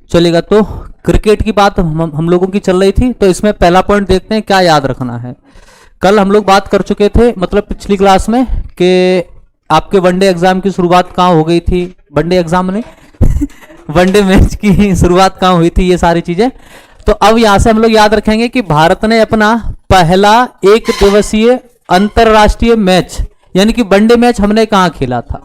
चलेगा। तो क्रिकेट की बात हम लोगों की चल रही थी, तो इसमें पहला पॉइंट देखते हैं क्या याद रखना है। कल हम लोग बात कर चुके थे, मतलब पिछली क्लास में, कि आपके वनडे एग्जाम की शुरुआत कहाँ हो गई थी, वनडे एग्जाम ने वनडे मैच की शुरुआत कहाँ हुई थी, ये सारी चीजें। तो अब यहां से हम लोग याद रखेंगे कि भारत ने अपना पहला एक दिवसीय अंतरराष्ट्रीय मैच यानी कि वनडे मैच हमने कहाँ खेला था।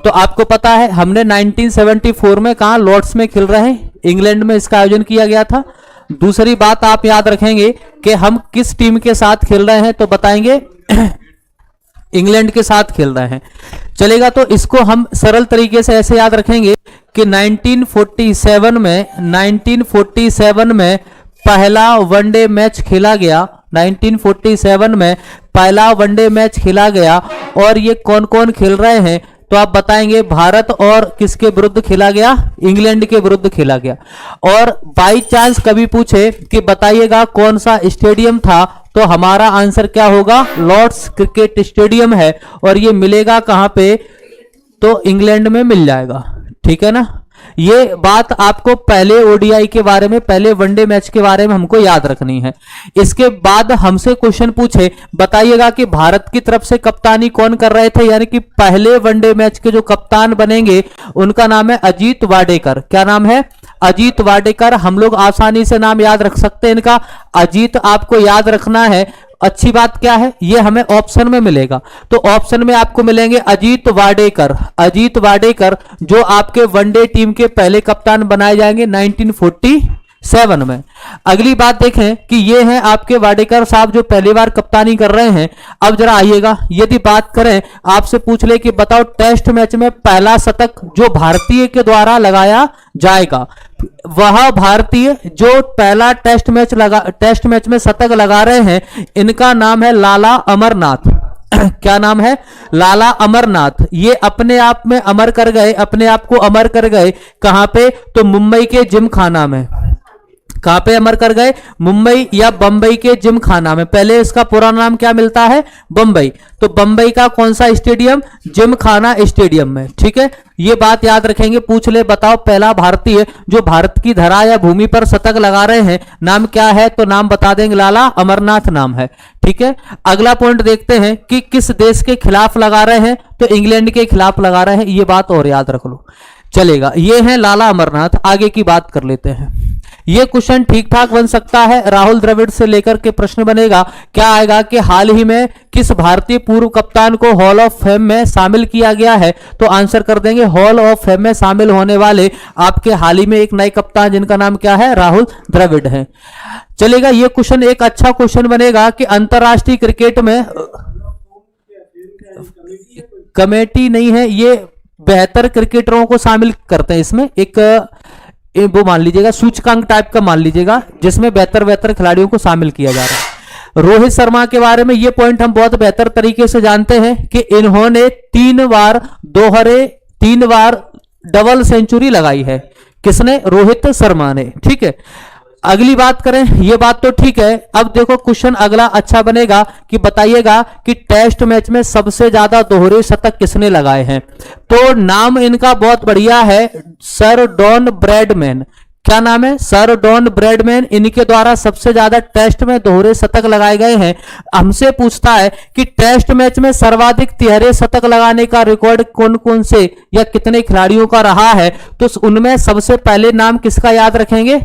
तो आपको पता है हमने 1974 में कहा लॉर्ड्स में खेल रहे हैं, इंग्लैंड में इसका आयोजन किया गया था। दूसरी बात आप याद रखेंगे कि हम किस टीम के साथ खेल रहे हैं, तो बताएंगे इंग्लैंड के साथ खेल रहे हैं। चलेगा। तो इसको हम सरल तरीके से ऐसे याद रखेंगे कि 1947 में पहला वनडे मैच खेला गया। 1947 में पहला वनडे मैच खेला गया और ये कौन कौन खेल रहे हैं, तो आप बताएंगे भारत और किसके विरुद्ध खेला गया, इंग्लैंड के विरुद्ध खेला गया। और बाई चांस कभी पूछे कि बताइएगा कौन सा स्टेडियम था, तो हमारा आंसर क्या होगा, लॉर्ड्स क्रिकेट स्टेडियम है। और ये मिलेगा कहां पे, तो इंग्लैंड में मिल जाएगा। ठीक है ना। ये बात आपको पहले ओडीआई के बारे में, पहले वनडे मैच के बारे में हमको याद रखनी है। इसके बाद हमसे क्वेश्चन पूछे, बताइएगा कि भारत की तरफ से कप्तानी कौन कर रहे थे, यानी कि पहले वनडे मैच के जो कप्तान बनेंगे उनका नाम है अजीत वाडेकर। क्या नाम है, अजीत वाडेकर। हम लोग आसानी से नाम याद रख सकते हैं इनका, अजीत आपको याद रखना है। अच्छी बात क्या है, ये हमें ऑप्शन में मिलेगा, तो ऑप्शन में आपको मिलेंगे अजीत वाडेकर। अजीत वाडेकर जो आपके वनडे टीम के पहले कप्तान बनाए जाएंगे 1947 में। अगली बात देखें कि ये हैं आपके वाडेकर साहब जो पहली बार कप्तानी कर रहे हैं। अब जरा आइएगा, यदि बात करें आपसे पूछ ले कि बताओ टेस्ट मैच में पहला शतक जो भारतीय के द्वारा लगाया जाएगा, वह भारतीय जो पहला टेस्ट मैच में शतक लगा रहे हैं, इनका नाम है लाला अमरनाथ। क्या नाम है, लाला अमरनाथ। ये अपने आप में अमर कर गए, अपने आप को अमर कर गए। कहां पे, तो मुंबई के जिमखाना में। कहां पे अमर कर गए, मुंबई या बंबई के जिमखाना में। पहले इसका पूरा नाम क्या मिलता है, बंबई। तो बंबई का कौन सा स्टेडियम, जिमखाना स्टेडियम में। ठीक है, ये बात याद रखेंगे। पूछ ले बताओ पहला भारतीय जो भारत की धरा या भूमि पर शतक लगा रहे हैं, नाम क्या है, तो नाम बता देंगे लाला अमरनाथ नाम है। ठीक है। अगला पॉइंट देखते हैं कि किस देश के खिलाफ लगा रहे हैं, तो इंग्लैंड के खिलाफ लगा रहे हैं। ये बात और याद रख लो। चलेगा, ये है लाला अमरनाथ। आगे की बात कर लेते हैं। ये क्वेश्चन ठीक ठाक बन सकता है, राहुल द्रविड़ से लेकर के प्रश्न बनेगा। क्या आएगा कि हाल ही में किस भारतीय पूर्व कप्तान को हॉल ऑफ फेम में शामिल किया गया है, तो आंसर कर देंगे हॉल ऑफ फेम में शामिल होने वाले आपके हाल ही में एक नए कप्तान जिनका नाम क्या है, राहुल द्रविड़ है। चलेगा, ये क्वेश्चन एक अच्छा क्वेश्चन बनेगा कि अंतरराष्ट्रीय क्रिकेट में कमेटी नहीं है, ये बेहतर क्रिकेटरों को शामिल करते हैं इसमें। एक वो मान लीजिएगा सूचकांक टाइप का मान लीजिएगा, जिसमें बेहतर खिलाड़ियों को शामिल किया जा रहा है। रोहित शर्मा के बारे में ये पॉइंट हम बहुत बेहतर तरीके से जानते हैं कि इन्होंने 3 बार डबल सेंचुरी लगाई है। किसने, रोहित शर्मा ने। ठीक है। अगली बात करें, ये बात तो ठीक है। अब देखो क्वेश्चन अगला अच्छा बनेगा कि बताइएगा कि टेस्ट मैच में सबसे ज्यादा दोहरे शतक किसने लगाए हैं, तो नाम इनका बहुत बढ़िया है, सर डॉन ब्रैडमैन। क्या नाम है, सर डॉन ब्रैडमैन। इनके द्वारा सबसे ज्यादा टेस्ट में दोहरे शतक लगाए गए हैं। हमसे पूछता है कि टेस्ट मैच में सर्वाधिक तिहरे शतक लगाने का रिकॉर्ड कौन कौन से या कितने खिलाड़ियों का रहा है, तो उनमें सबसे पहले नाम किसका याद रखेंगे,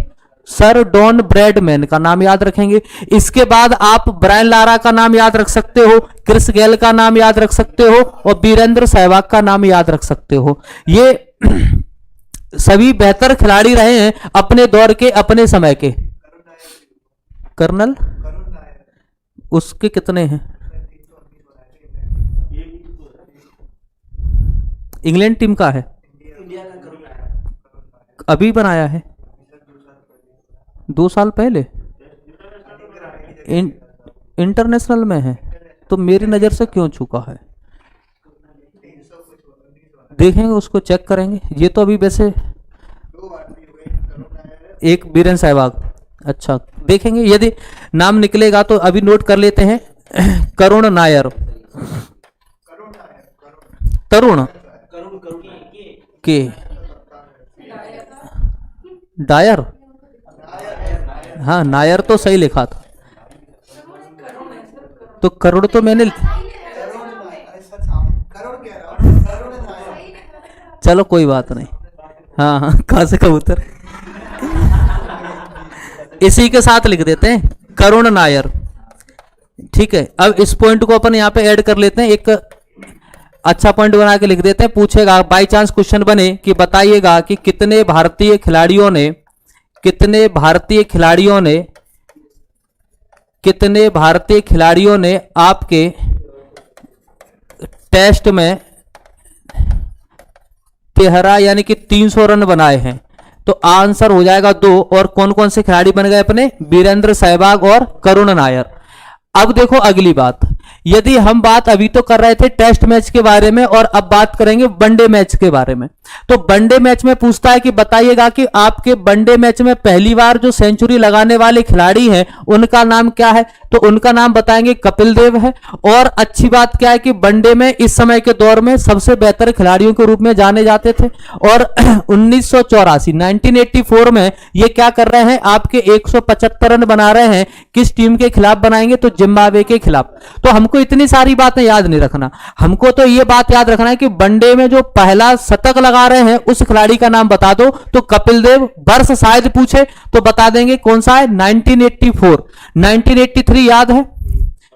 सर डॉन ब्रैडमैन का नाम याद रखेंगे। इसके बाद आप ब्रायन लारा का नाम याद रख सकते हो, क्रिस गेल का नाम याद रख सकते हो और वीरेंद्र सहवाग का नाम याद रख सकते हो। ये सभी बेहतर खिलाड़ी रहे हैं अपने दौर के, अपने समय के। कर्नल, उसके कितने हैं, इंग्लैंड टीम का है, अभी बनाया है 2 साल पहले, इंटरनेशनल में है, तो मेरी नज़र से क्यों चूका है, देखेंगे उसको, चेक करेंगे। ये तो अभी वैसे एक वीरेंद्र सहवाग, अच्छा देखेंगे, यदि नाम निकलेगा तो अभी नोट कर लेते हैं। करुण नायर, तरुण के डायर, हाँ नायर तो सही लिखा था, तो करुण तो मैंने, चलो कोई बात नहीं, हाँ हाँ कहाँ से कबूतर, इसी के साथ लिख देते हैं करुण नायर। ठीक है, अब इस पॉइंट को अपन यहाँ पे ऐड कर लेते हैं, एक अच्छा पॉइंट बना के लिख देते हैं। पूछेगा बाय चांस क्वेश्चन बने कि बताइएगा कि कितने भारतीय खिलाड़ियों ने आपके टेस्ट में तिहरा यानी कि 300 रन बनाए हैं, तो आंसर हो जाएगा 2। और कौन कौन से खिलाड़ी बन गए अपने, वीरेंद्र सहवाग और करुण नायर। अब देखो अगली बात, यदि हम बात अभी तो कर रहे थे टेस्ट मैच के बारे में और अब बात करेंगे वनडे मैच के बारे में। तो वनडे मैच में पूछता है कि बताइएगा कि आपके वनडे मैच में पहली बार जो सेंचुरी लगाने वाले खिलाड़ी हैं उनका नाम क्या है, तो उनका नाम बताएंगे कपिल देव है। और अच्छी बात क्या है कि वनडे में इस समय के दौर में सबसे बेहतर खिलाड़ियों के रूप में जाने जाते थे। और 1984 में ये क्या कर रहे हैं, आपके 175 रन बना रहे हैं। किस टीम के खिलाफ बनाएंगे, तो जिम्बाब्वे के खिलाफ। तो हमको इतनी सारी बातें याद नहीं रखना, हमको तो ये बात याद रखना है कि वनडे में जो पहला शतक लगा रहे हैं उस खिलाड़ी का नाम बता दो। तो कपिल देव, वर्ष शायद पूछे तो बता देंगे कौन सा है, 1984। 1983 याद है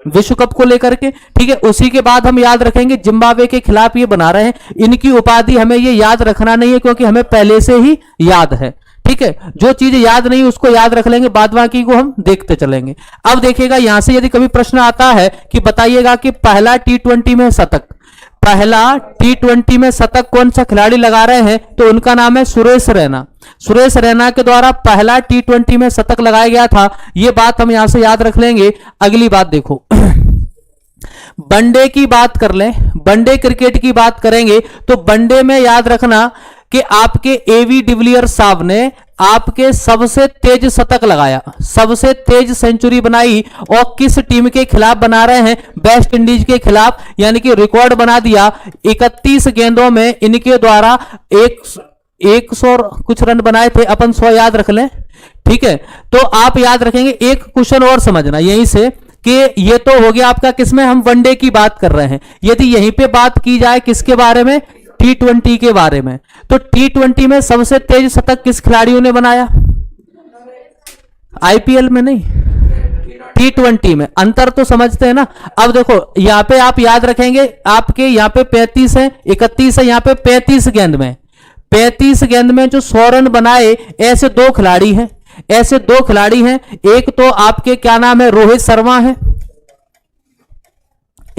विश्व कप को लेकर के, ठीक है। उसी के बाद हम याद रखेंगे जिम्बाब्वे के खिलाफ ये बना रहे हैं। इनकी उपाधि हमें ये याद रखना नहीं है क्योंकि हमें पहले से ही याद है, ठीक है। जो चीज याद नहीं उसको याद रख लेंगे, बाद बाकी को हम देखते चलेंगे। अब देखिएगा यहां से यदि कभी प्रश्न आता है कि बताइएगा कि पहला T20 में शतक, पहला T20 में शतक कौन सा खिलाड़ी लगा रहे हैं, तो उनका नाम है सुरेश रैना। सुरेश रैना के द्वारा पहला T20 में शतक लगाया गया था, ये बात हम यहां से याद रख लेंगे। अगली बात देखो, वनडे की बात कर लें, वनडे क्रिकेट की बात करेंगे तो वनडे में याद रखना कि आपके एवी डिविलियर्स साहब ने आपके सबसे तेज शतक लगाया, सबसे तेज सेंचुरी बनाई। और किस टीम के खिलाफ बना रहे हैं, वेस्ट इंडीज के खिलाफ, यानी कि रिकॉर्ड बना दिया। 31 गेंदों में इनके द्वारा 100 कुछ रन बनाए थे, अपन 100 याद रख लें, ठीक है। तो आप याद रखेंगे। एक क्वेश्चन और समझना यहीं से कि ये तो हो गया आपका, किसमें हम वनडे की बात कर रहे हैं। यदि यहीं पे बात की जाए किसके बारे में, T20 के बारे में, तो T20 में सबसे तेज शतक किस खिलाड़ियों ने बनाया, IPL में नहीं, T20 में। अंतर तो समझते हैं ना। अब देखो यहां पे आप याद रखेंगे, आपके यहां पे 35 है, 31 है, यहां पे 35 गेंद में, 35 गेंद में जो 100 रन बनाए, ऐसे दो खिलाड़ी हैं, ऐसे दो खिलाड़ी हैं। एक तो आपके क्या नाम है, रोहित शर्मा है,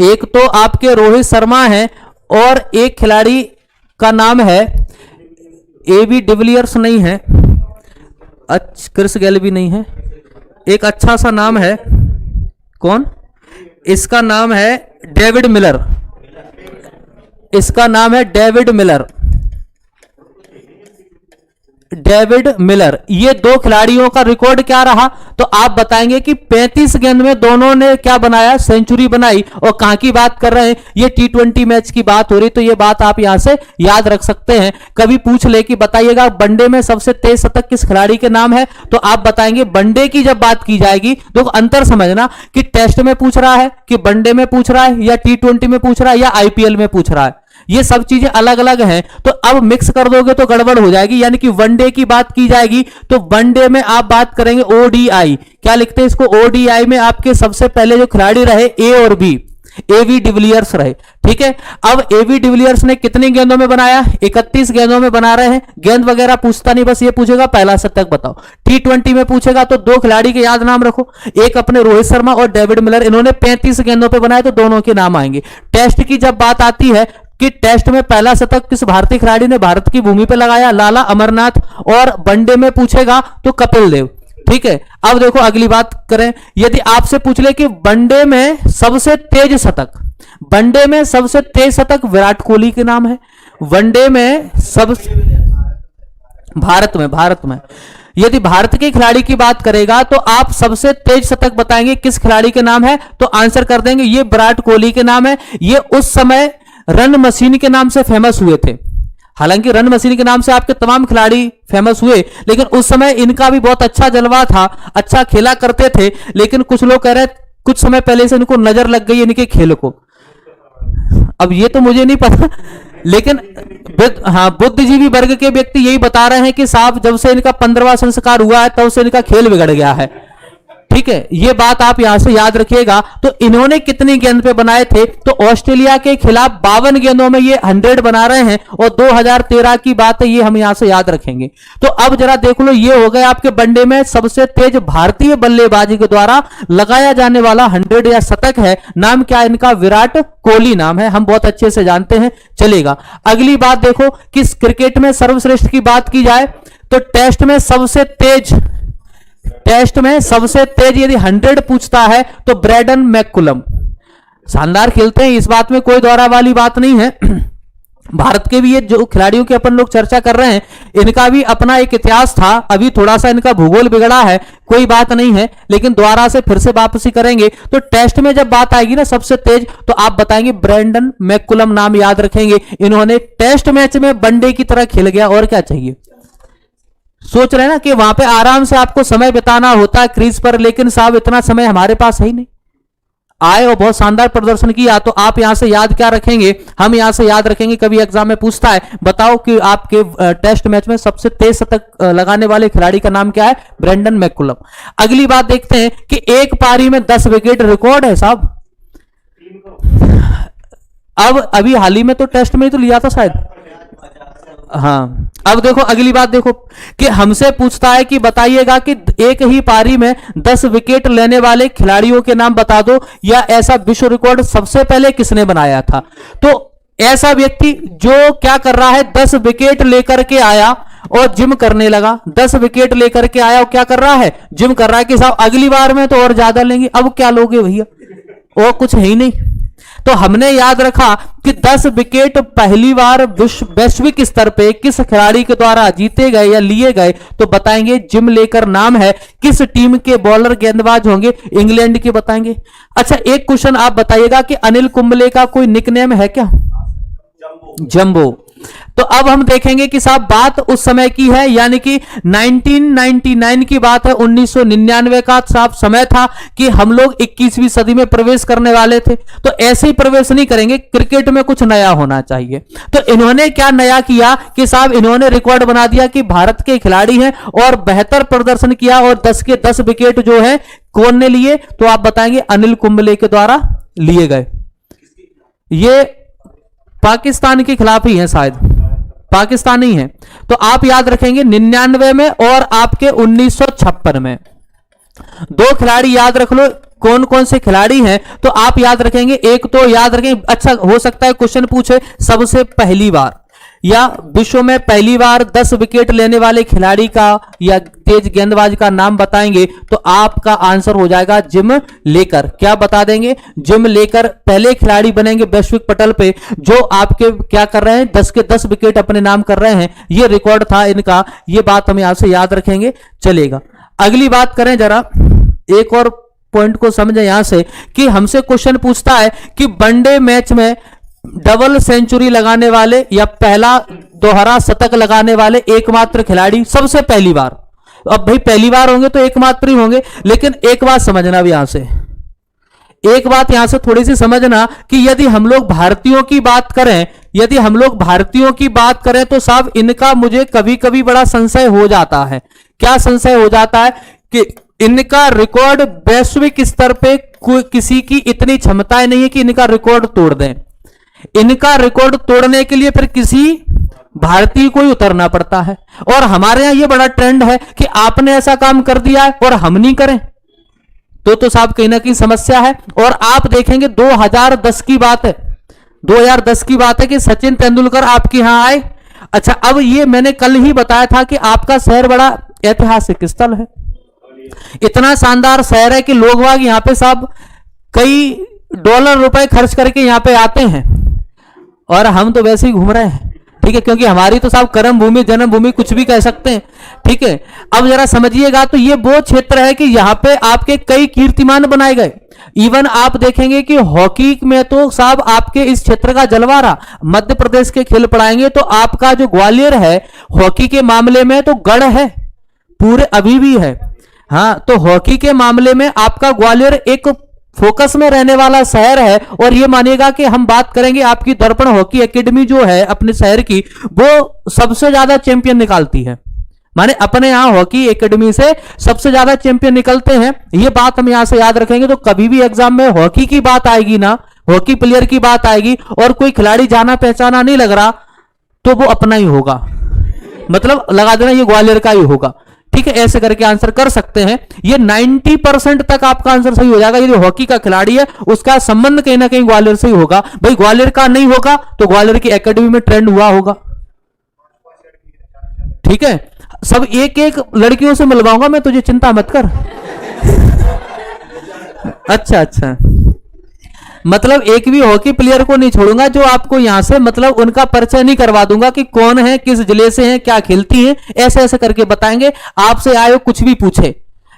एक तो आपके रोहित शर्मा है, और एक खिलाड़ी का नाम है एवी डिविलियर्स नहीं है, क्रिस गेल भी नहीं है, एक अच्छा सा नाम है, कौन, इसका नाम है डेविड मिलर, इसका नाम है डेविड मिलर, डेविड मिलर। ये दो खिलाड़ियों का रिकॉर्ड क्या रहा, तो आप बताएंगे कि 35 गेंद में दोनों ने क्या बनाया, सेंचुरी बनाई। और कहां की बात कर रहे हैं, ये T20 मैच की बात हो रही, तो ये बात आप यहां से याद रख सकते हैं। कभी पूछ ले कि बताइएगा वनडे में सबसे तेज शतक किस खिलाड़ी के नाम है, तो आप बताएंगे वनडे की जब बात की जाएगी। तो अंतर समझना कि टेस्ट में पूछ रहा है, कि वनडे में पूछ रहा है, या T20 में पूछ रहा है, या IPL में पूछ रहा है। ये सब चीजें अलग अलग हैं, तो अब मिक्स कर दोगे तो गड़बड़ हो जाएगी। यानी कि वनडे की बात की जाएगी तो वनडे में आप बात करेंगे ODI, क्या लिखते हैं इसको, ODI में आपके सबसे पहले जो खिलाड़ी रहे A और B, एवी डिविलियर्स रहे, ठीक है। अब एवी डिविलियर्स ने कितनी गेंदों में बनाया, 31 गेंदों में बना रहे हैं। गेंद वगैरह पूछता नहीं, बस ये पूछेगा पहला शतक बताओ। T20 में पूछेगा तो दो खिलाड़ी के याद नाम रखो, एक अपने रोहित शर्मा और डेविड मिलर, इन्होंने 35 गेंदों पे बनाए, तो दोनों के नाम आएंगे। टेस्ट की जब बात आती है कि टेस्ट में पहला शतक किस भारतीय खिलाड़ी ने भारत की भूमि पर लगाया, लाला अमरनाथ। और वनडे में पूछेगा तो कपिल देव, ठीक है। अब देखो अगली बात करें, यदि आपसे पूछ ले कि वनडे में सबसे तेज शतक, वनडे में सबसे तेज शतक विराट कोहली के नाम है। वनडे में सब भारत में यदि भारत के खिलाड़ी की बात करेगा तो आप सबसे तेज शतक बताएंगे किस खिलाड़ी के नाम है, तो आंसर कर देंगे ये विराट कोहली के नाम है। ये उस समय रन मशीन के नाम से फेमस हुए थे। हालांकि रन मशीन के नाम से आपके तमाम खिलाड़ी फेमस हुए, लेकिन उस समय इनका भी बहुत अच्छा जलवा था, अच्छा खेला करते थे। लेकिन कुछ लोग कह रहे कुछ समय पहले से इनको नजर लग गई इनके खेल को। अब ये तो मुझे नहीं पता, लेकिन हाँ, बुद्धिजीवी वर्ग के व्यक्ति यही बता रहे हैं कि साहब जब से इनका 15वां संस्कार हुआ है तब से इनका खेल बिगड़ गया है। ठीक है, ये बात आप यहां से याद रखिएगा। तो इन्होंने कितनी गेंद पे बनाए थे, तो ऑस्ट्रेलिया के खिलाफ 52 गेंदों में ये 100 बना रहे हैं, और 2013 की बात है, ये हम यहां से याद रखेंगे। तो अब जरा देख लो, ये हो गए आपके वनडे में सबसे तेज भारतीय बल्लेबाजी के द्वारा लगाया जाने वाला 100 या शतक है। नाम क्या है इनका? विराट कोहली नाम है, हम बहुत अच्छे से जानते हैं, चलेगा। अगली बात देखो कि क्रिकेट में सर्वश्रेष्ठ की बात की जाए तो टेस्ट में सबसे तेज यदि 100 पूछता है तो ब्रैडन मैकुलम शानदार खेलते हैं, इस बात में कोई दोहरा वाली बात नहीं है। भारत के भी ये जो खिलाड़ियों की अपन लोग चर्चा कर रहे हैं, इनका भी अपना एक इतिहास था। अभी थोड़ा सा इनका भूगोल बिगड़ा है, कोई बात नहीं है, लेकिन दोबारा से फिर से वापसी करेंगे। तो टेस्ट में जब बात आएगी ना सबसे तेज, तो आप बताएंगे ब्रैंडन मैकुलम, नाम याद रखेंगे। इन्होंने टेस्ट मैच में वनडे की तरह खेल गया, और क्या चाहिए। सोच रहे हैं ना कि वहां पे आराम से आपको समय बिताना होता है क्रीज पर, लेकिन साहब इतना समय हमारे पास है ही नहीं। आए और बहुत शानदार प्रदर्शन किया, तो आप यहां से याद क्या रखेंगे? हम यहां से याद रखेंगे, कभी एग्जाम में पूछता है बताओ कि आपके टेस्ट मैच में सबसे तेज शतक लगाने वाले खिलाड़ी का नाम क्या है? Brendon McCullum. अगली बात देखते हैं कि एक पारी में 10 विकेट रिकॉर्ड है साहब। अब अभी हाल ही में तो टेस्ट में ही तो लिया था शायद। हाँ, अब देखो अगली बात देखो कि हमसे पूछता है कि बताइएगा कि एक ही पारी में 10 विकेट लेने वाले खिलाड़ियों के नाम बता दो, या ऐसा विश्व रिकॉर्ड सबसे पहले किसने बनाया था। तो ऐसा व्यक्ति जो क्या कर रहा है, 10 विकेट लेकर के आया और जिम करने लगा। 10 विकेट लेकर के आया और क्या कर रहा है? जिम कर रहा है कि साहब अगली बार में तो और ज्यादा लेंगे। अब क्या लोगे भैया, और कुछ है ही नहीं। तो हमने याद रखा कि 10 विकेट पहली बार वैश्विक स्तर पे किस खिलाड़ी के द्वारा जीते गए या लिए गए, तो बताएंगे जिम लेकर नाम है। किस टीम के बॉलर गेंदबाज होंगे? इंग्लैंड के बताएंगे। अच्छा, एक क्वेश्चन आप बताइएगा कि अनिल कुंबले का कोई निकनेम है क्या? जंबो। तो अब हम देखेंगे कि साहब बात उस समय की है, यानी कि 1999 की बात है, 1999 का साहब समय था कि हम लोग 21वीं सदी में प्रवेश करने वाले थे। तो ऐसे ही प्रवेश नहीं करेंगे, क्रिकेट में कुछ नया होना चाहिए। तो इन्होंने क्या नया किया कि साहब इन्होंने रिकॉर्ड बना दिया कि भारत के खिलाड़ी हैं और बेहतर प्रदर्शन किया, और 10 के 10 विकेट जो है कौन ने लिए? तो आप बताएंगे अनिल कुंबले के द्वारा लिए गए। ये पाकिस्तान के खिलाफ ही है, शायद पाकिस्तानी है। तो आप याद रखेंगे 99 में और आपके 1956 में। 2 खिलाड़ी याद रख लो, कौन कौन से खिलाड़ी हैं। तो आप याद रखेंगे, एक तो याद रखेंगे, अच्छा हो सकता है क्वेश्चन पूछे सबसे पहली बार या विश्व में पहली बार 10 विकेट लेने वाले खिलाड़ी का या तेज गेंदबाज का नाम बताएंगे, तो आपका आंसर हो जाएगा जिम लेकर। क्या बता देंगे? जिम लेकर पहले खिलाड़ी बनेंगे वैश्विक पटल पे जो आपके क्या कर रहे हैं, 10 के 10 विकेट अपने नाम कर रहे हैं। ये रिकॉर्ड था इनका, ये बात हम यहां से याद रखेंगे, चलेगा। अगली बात करें जरा, एक और पॉइंट को समझें यहां से कि हमसे क्वेश्चन पूछता है कि वनडे मैच में डबल सेंचुरी लगाने वाले या पहला दोहरा शतक लगाने वाले एकमात्र खिलाड़ी सबसे पहली बार। अब भाई पहली बार होंगे तो एकमात्र ही होंगे, लेकिन एक बात समझना भी यहां से, एक बात यहां से थोड़ी सी समझना कि यदि हम लोग भारतीयों की बात करें, यदि हम लोग भारतीयों की बात करें तो साहब इनका मुझे कभी कभी बड़ा संशय हो जाता है। क्या संशय हो जाता है कि इनका रिकॉर्ड वैश्विक स्तर पे किसी की इतनी क्षमताएं नहीं है कि इनका रिकॉर्ड तोड़ दें। इनका रिकॉर्ड तोड़ने के लिए फिर किसी भारतीय को ही उतरना पड़ता है, और हमारे यहां यह बड़ा ट्रेंड है कि आपने ऐसा काम कर दिया है और हम नहीं करें, तो साहब कहीं ना कहीं समस्या है। और आप देखेंगे 2010 की बात है, 2010 की बात है कि सचिन तेंदुलकर आपके यहां आए। अच्छा, अब ये मैंने कल ही बताया था कि आपका शहर बड़ा ऐतिहासिक स्थल है, इतना शानदार शहर है कि लोग वाग यहां पे साहब कई डॉलर रुपए खर्च करके यहां पे आते हैं, और हम तो वैसे ही घूम रहे हैं। ठीक है, क्योंकि हमारी तो साहब कर्म भूमि जन्मभूमि कुछ भी कह सकते हैं। ठीक है, अब जरा समझिएगा, तो ये वो क्षेत्र है कि यहां पे आपके कई कीर्तिमान बनाए गए। इवन आप देखेंगे कि हॉकी में तो साहब आपके इस क्षेत्र का जलवारा मध्य प्रदेश के खेल पढ़ाएंगे तो आपका जो ग्वालियर है हॉकी के मामले में तो गढ़ है, पूरे अभी भी है। हाँ, तो हॉकी के मामले में आपका ग्वालियर एक फोकस में रहने वाला शहर है। और ये मानिएगा कि हम बात करेंगे आपकी दर्पण हॉकी एकेडमी जो है अपने शहर की, वो सबसे ज्यादा चैंपियन निकालती है। माने अपने यहां हॉकी एकेडमी से सबसे ज्यादा चैंपियन निकलते हैं। ये बात हम यहां से याद रखेंगे। तो कभी भी एग्जाम में हॉकी की बात आएगी ना, हॉकी प्लेयर की बात आएगी और कोई खिलाड़ी जाना पहचाना नहीं लग रहा तो वो अपना ही होगा, मतलब लगा देना ये ग्वालियर का ही होगा। ठीक है, ऐसे करके आंसर कर सकते हैं। ये 90% तक आपका आंसर सही हो जाएगा। यदि हॉकी का खिलाड़ी है उसका संबंध कहीं ना कहीं ग्वालियर से ही होगा। भाई ग्वालियर का नहीं होगा तो ग्वालियर की एकेडमी में ट्रेंड हुआ होगा। ठीक है, सब एक एक लड़कियों से मिलवाऊंगा मैं तुझे, चिंता मत कर। अच्छा, मतलब एक भी हॉकी प्लेयर को नहीं छोड़ूंगा जो आपको यहां से मतलब उनका परिचय नहीं करवा दूंगा कि कौन है, किस जिले से हैं, क्या खेलती हैं, ऐसे ऐसे करके बताएंगे। आपसे आए कुछ भी पूछे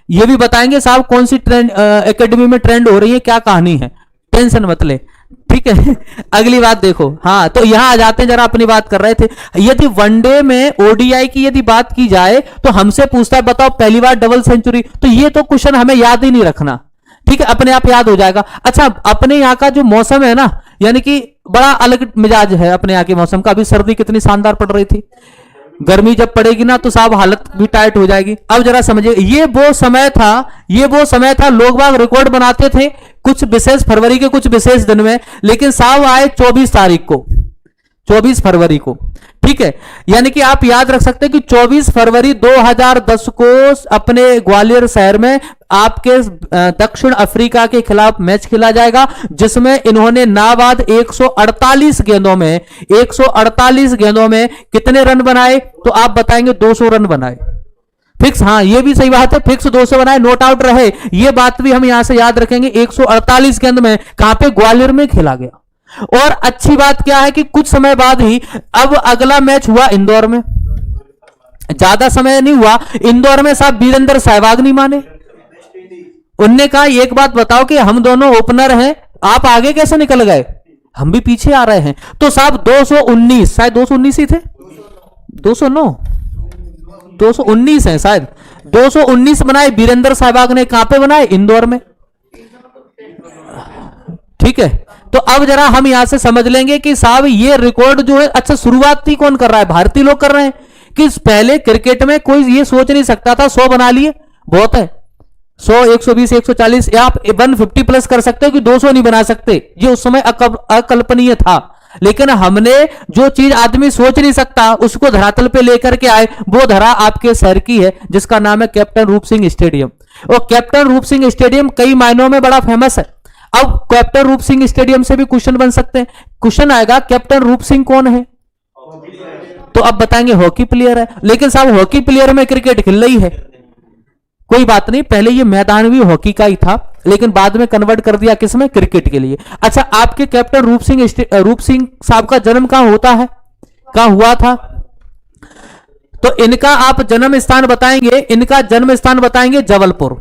ये भी बताएंगे साहब कौन सी ट्रेंड एकेडमी में ट्रेंड हो रही है, क्या कहानी है, टेंशन मत ले। ठीक है, अगली बात देखो। हाँ, तो यहां आ जाते हैं, जरा अपनी बात कर रहे थे। यदि वनडे में ओडीआई की यदि बात की जाए तो हमसे पूछता है बताओ पहली बार डबल सेंचुरी, तो ये तो क्वेश्चन हमें याद ही नहीं रखना। ठीक है, अपने आप याद हो जाएगा। अच्छा, अपने यहाँ का जो मौसम है ना, यानी कि बड़ा अलग मिजाज है अपने यहाँ के मौसम का। अभी सर्दी कितनी शानदार पड़ रही थी, गर्मी जब पड़ेगी ना तो साहब हालत भी टाइट हो जाएगी। अब जरा समझिए, ये वो समय था लोग बाग रिकॉर्ड बनाते थे कुछ विशेष फरवरी के कुछ विशेष दिन में, लेकिन साहब आए 24 तारीख को, 24 फरवरी को। ठीक है, यानी कि आप याद रख सकते हैं कि 24 फरवरी 2010 को अपने ग्वालियर शहर में आपके दक्षिण अफ्रीका के खिलाफ मैच खेला जाएगा, जिसमें इन्होंने नाबाद 148 गेंदों में कितने रन बनाए, तो आप बताएंगे 200 रन बनाए। फिक्स, हाँ ये भी सही बात है, फिक्स 200 बनाए, नोट आउट रहे। ये बात भी हम यहां से याद रखेंगे। 148 गेंद में कहां पे, ग्वालियर में खेला गया। और अच्छी बात क्या है कि कुछ समय बाद ही अब अगला मैच हुआ इंदौर में, ज्यादा समय नहीं हुआ। इंदौर में साहब वीरेंद्र सहवाग नहीं माने, उनने कहा एक बात बताओ कि हम दोनों ओपनर हैं, आप आगे कैसे निकल गए, हम भी पीछे आ रहे हैं। तो साहब 219, शायद 219 ही थे, 219 है शायद, 219 बनाए वीरेंद्र सहवाग ने। कहां पे बनाए, इंदौर में। ठीक है, तो अब जरा हम यहां से समझ लेंगे कि साहब ये रिकॉर्ड जो है, अच्छा शुरुआत थी कौन कर रहा है, भारतीय लोग कर रहे हैं। कि पहले क्रिकेट में कोई ये सोच नहीं सकता था 100 बना लिए बहुत है, 100, 120, 140 या आप 150 प्लस कर सकते हो कि 200 नहीं बना सकते, ये उस समय अकल्पनीय था। लेकिन हमने जो चीज आदमी सोच नहीं सकता उसको धरातल पे लेकर के आए, वो धरा आपके शहर की है जिसका नाम है कैप्टन रूप सिंह स्टेडियम। और कैप्टन रूप सिंह स्टेडियम कई मायनों में बड़ा फेमस है। अब कैप्टन रूप सिंह स्टेडियम से भी क्वेश्चन बन सकते हैं। क्वेश्चन आएगा कैप्टन रूप सिंह कौन है, तो अब बताएंगे हॉकी प्लेयर है। लेकिन साहब हॉकी प्लेयर में क्रिकेट खेल रही है, कोई बात नहीं, पहले ये मैदान भी हॉकी का ही था लेकिन बाद में कन्वर्ट कर दिया किसमें, क्रिकेट के लिए। अच्छा, आपके कैप्टन रूप सिंह साहब का जन्म कहां होता है, कहां हुआ था, तो इनका आप जन्म स्थान बताएंगे, इनका जन्म स्थान बताएंगे जबलपुर।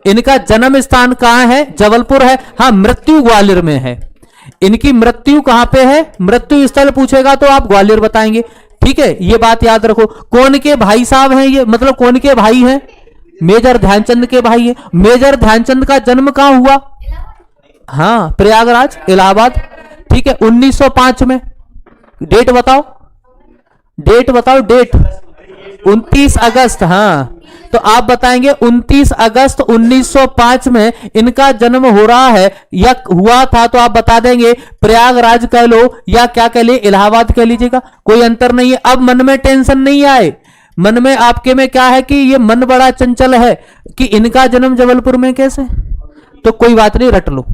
इनका जन्म स्थान कहां है, जबलपुर है। हाँ, मृत्यु ग्वालियर में है। इनकी मृत्यु कहां पे है, मृत्यु स्थल पूछेगा तो आप ग्वालियर बताएंगे। ठीक है, ये बात याद रखो। कौन के भाई साहब हैं ये, मतलब कौन के भाई हैं, मेजर ध्यानचंद के भाई हैं। मेजर ध्यानचंद का जन्म कहां हुआ, हाँ प्रयागराज, इलाहाबाद। ठीक है, 1905 में। डेट बताओ, डेट 29 अगस्त। हाँ, तो आप बताएंगे 29 अगस्त 1905 में इनका जन्म हो रहा है या हुआ था, तो आप बता देंगे प्रयागराज कह लो या क्या कह लिए, इलाहाबाद कह लीजिएगा, कोई अंतर नहीं है। अब मन में टेंशन नहीं आए, मन में आपके में क्या है कि ये मन बड़ा चंचल है कि इनका जन्म जबलपुर में कैसे, तो कोई बात नहीं, रट लो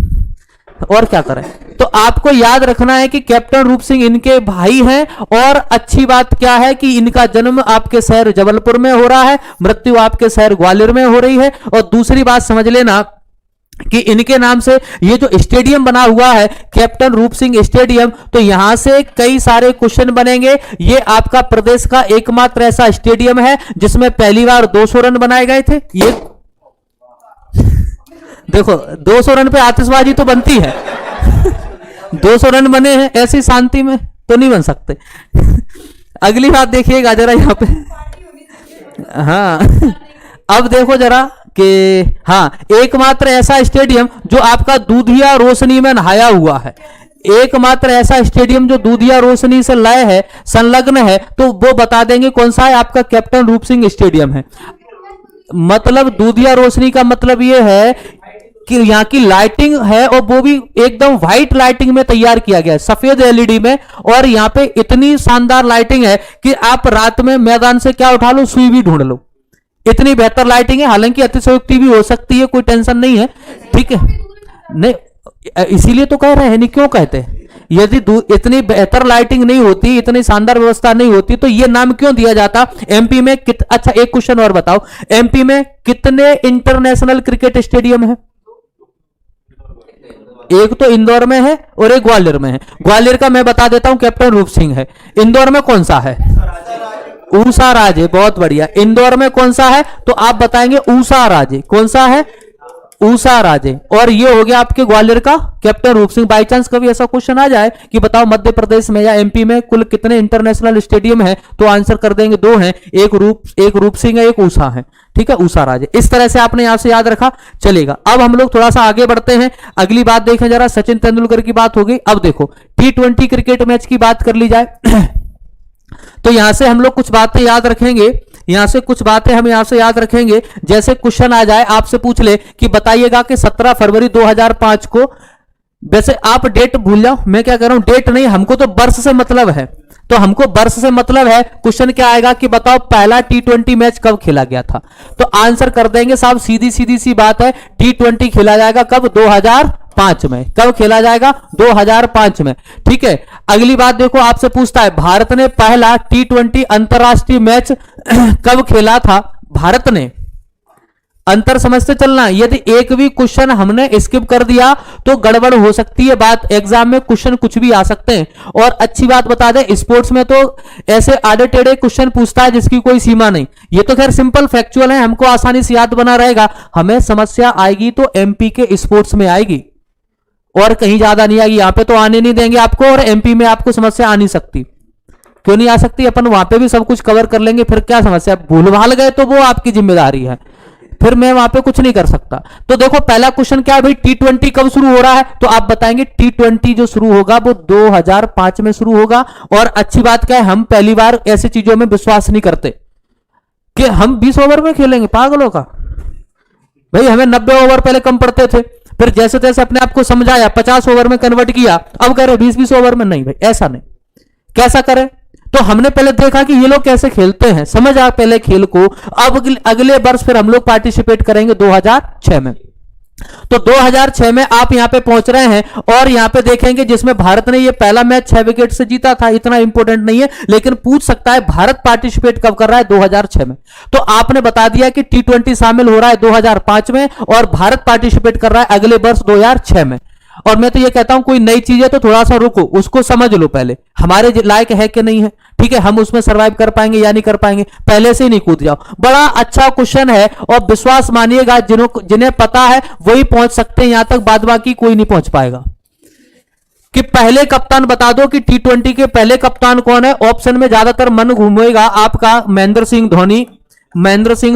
और क्या करें। तो आपको याद रखना है कि कैप्टन रूप सिंह इनके भाई हैं। और अच्छी बात क्या है कि इनका जन्म आपके शहर जबलपुर में हो रहा है, मृत्यु आपके शहर ग्वालियर में हो रही है। और दूसरी बात समझ लेना कि इनके नाम से ये जो स्टेडियम बना हुआ है कैप्टन रूप सिंह स्टेडियम, तो यहां से कई सारे क्वेश्चन बनेंगे। ये आपका प्रदेश का एकमात्र ऐसा स्टेडियम है जिसमें पहली बार 200 रन बनाए गए थे। ये देखो 200 रन पे आतिशबाजी तो बनती है। 200 रन बने हैं, ऐसी शांति में तो नहीं बन सकते। अगली बात देखिएगा जरा यहाँ पे। हाँ, अब देखो जरा कि हाँ, एकमात्र ऐसा स्टेडियम जो आपका दूधिया रोशनी में नहाया हुआ है, एकमात्र ऐसा स्टेडियम जो दूधिया रोशनी से लय है, संलग्न है, तो वो बता देंगे कौन सा है। आपका कैप्टन रूप सिंह स्टेडियम है। मतलब दूधिया रोशनी का मतलब ये है कि यहाँ की लाइटिंग है और वो भी एकदम व्हाइट लाइटिंग में तैयार किया गया है, सफेद एलईडी में। और यहाँ पे इतनी शानदार लाइटिंग है कि आप रात में मैदान से क्या उठा लो, सुई भी ढूंढ लो, इतनी बेहतर लाइटिंग है। हालांकि अतिशयोक्ति भी हो सकती है, कोई टेंशन नहीं है, ठीक है। नहीं, इसीलिए तो कह रहे हैं, नहीं क्यों कहते हैं। यदि इतनी बेहतर लाइटिंग नहीं होती, इतनी शानदार व्यवस्था नहीं होती, तो ये नाम क्यों दिया जाता। एमपी में अच्छा एक क्वेश्चन और बताओ, एमपी में कितने इंटरनेशनल क्रिकेट स्टेडियम है। एक तो इंदौर में है और एक ग्वालियर में है। ग्वालियर का मैं बता देता हूं, कैप्टन रूप सिंह है। इंदौर में कौन सा है, ऊषा राजे, बहुत बढ़िया। इंदौर में कौन सा है, तो आप बताएंगे ऊषा राजे, कौन सा है, ऊषा राजे। और ये हो गया आपके ग्वालियर का कैप्टन रूप सिंह। बाई चांस कभी ऐसा क्वेश्चन आ जाए कि बताओ मध्य प्रदेश में या एमपी में कुल कितने इंटरनेशनल स्टेडियम है, तो आंसर कर देंगे 2 हैं, एक रूप सिंह है, एक ऊषा है, ठीक है, ऊषा राजे। इस तरह से आपने यहां से याद रखा, चलेगा। अब हम लोग थोड़ा सा आगे बढ़ते हैं, अगली बात देखें जरा। सचिन तेंदुलकर की बात हो गई, अब देखो T20 क्रिकेट मैच की बात कर ली जाए। तो यहां से हम लोग कुछ बातें याद रखेंगे, यहां से कुछ बातें हम यहां से याद रखेंगे। जैसे क्वेश्चन आ जाए, आपसे पूछ ले कि बताइएगा कि 17 फरवरी 2005 को, वैसे आप डेट भूल जाओ, मैं क्या कह रहा हूं, डेट नहीं, हमको तो वर्ष से मतलब है, तो हमको वर्ष से मतलब है। क्वेश्चन क्या आएगा कि बताओ पहला T20 मैच कब खेला गया था, तो आंसर कर देंगे साहब, सीधी सीधी सी बात है, T20 खेला जाएगा कब, 2005 में। कब खेला जाएगा, 2005 में, ठीक है। अगली बात देखो, आपसे पूछता है भारत ने पहला T20 अंतरराष्ट्रीय मैच कब खेला था। भारत ने, अंतर समझते चलना, यदि एक भी क्वेश्चन हमने स्किप कर दिया तो गड़बड़ हो सकती है बात, एग्जाम में क्वेश्चन कुछ भी आ सकते हैं। और अच्छी बात बता दें, स्पोर्ट्स में तो ऐसे आड़े टेढ़े क्वेश्चन पूछता है जिसकी कोई सीमा नहीं। ये तो खैर सिंपल फैक्चुअल है, हमको आसानी से याद बना रहेगा। हमें समस्या आएगी तो एमपी के स्पोर्ट्स में आएगी और कहीं ज्यादा नहीं आएगी। यहां पे तो आने नहीं देंगे आपको, और एमपी में आपको समस्या आ नहीं सकती। क्यों नहीं आ सकती, अपन वहां पे भी सब कुछ कवर कर लेंगे, फिर क्या समस्या, भूल भाल गए तो वो आपकी जिम्मेदारी है, फिर मैं वहां पे कुछ नहीं कर सकता। तो देखो पहला क्वेश्चन क्या है भाई, T20 कब शुरू हो रहा है, तो आप बताएंगे T20 जो शुरू होगा वो 2005 में शुरू होगा। और अच्छी बात क्या है, हम पहली बार ऐसी चीजों में विश्वास नहीं करते कि हम 20 ओवर में खेलेंगे, पागलों का भाई। हमें 90 ओवर पहले कम पड़ते थे, फिर जैसे तैसे अपने आप को समझाया, 50 ओवर में कन्वर्ट किया, अब कह रहे 20-20 ओवर में। नहीं भाई, ऐसा नहीं, कैसा करें। तो हमने पहले देखा कि ये लोग कैसे खेलते हैं, समझ आ पहले खेल को। अब अगले वर्ष फिर हम लोग पार्टिसिपेट करेंगे 2006 में। तो 2006 में आप यहां पे पहुंच रहे हैं और यहां पे देखेंगे जिसमें भारत ने ये पहला मैच 6 विकेट से जीता था। इतना इंपॉर्टेंट नहीं है, लेकिन पूछ सकता है भारत पार्टिसिपेट कब कर रहा है, 2006 में। तो आपने बता दिया कि T20 शामिल हो रहा है 2005 में और भारत पार्टिसिपेट कर रहा है अगले वर्ष 2006 में। और मैं तो ये कहता हूं कोई नई चीज है तो थोड़ा सा रुको, उसको समझ लो पहले, हमारे लायक है कि नहीं है, ठीक है, हम उसमें सरवाइव कर पाएंगे या नहीं कर पाएंगे, पहले से ही नहीं कूद जाओ। बड़ा अच्छा क्वेश्चन है और विश्वास मानिएगा, जिन्हें पता है वही पहुंच सकते हैं यहां तक, बाद बाकी कोई नहीं पहुंच पाएगा। कि पहले कप्तान बता दो कि T20 के पहले कप्तान कौन है। ऑप्शन में ज्यादातर मन घूमेगा आपका महेंद्र सिंह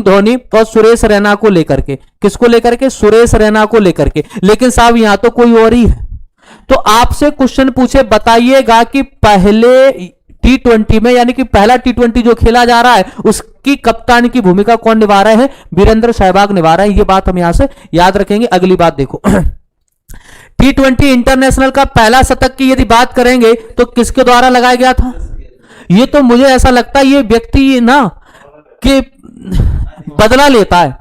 धोनी और सुरेश रैना को लेकर के। किसको लेकर के, सुरेश रैना को लेकर के। लेकिन साहब यहां तो कोई और ही है। तो आपसे क्वेश्चन पूछे, बताइएगा कि पहले T20 में, यानी कि पहला T20 जो खेला जा रहा है उसकी कप्तान की भूमिका कौन निभा रहे हैं, वीरेंद्र सहवाग निभा रहे हैं। ये बात हम यहां से याद रखेंगे। अगली बात देखो T20 इंटरनेशनल का पहला शतक की यदि बात करेंगे तो किसके द्वारा लगाया गया था। ये तो मुझे ऐसा लगता है ये व्यक्ति ना कि बदला लेता है,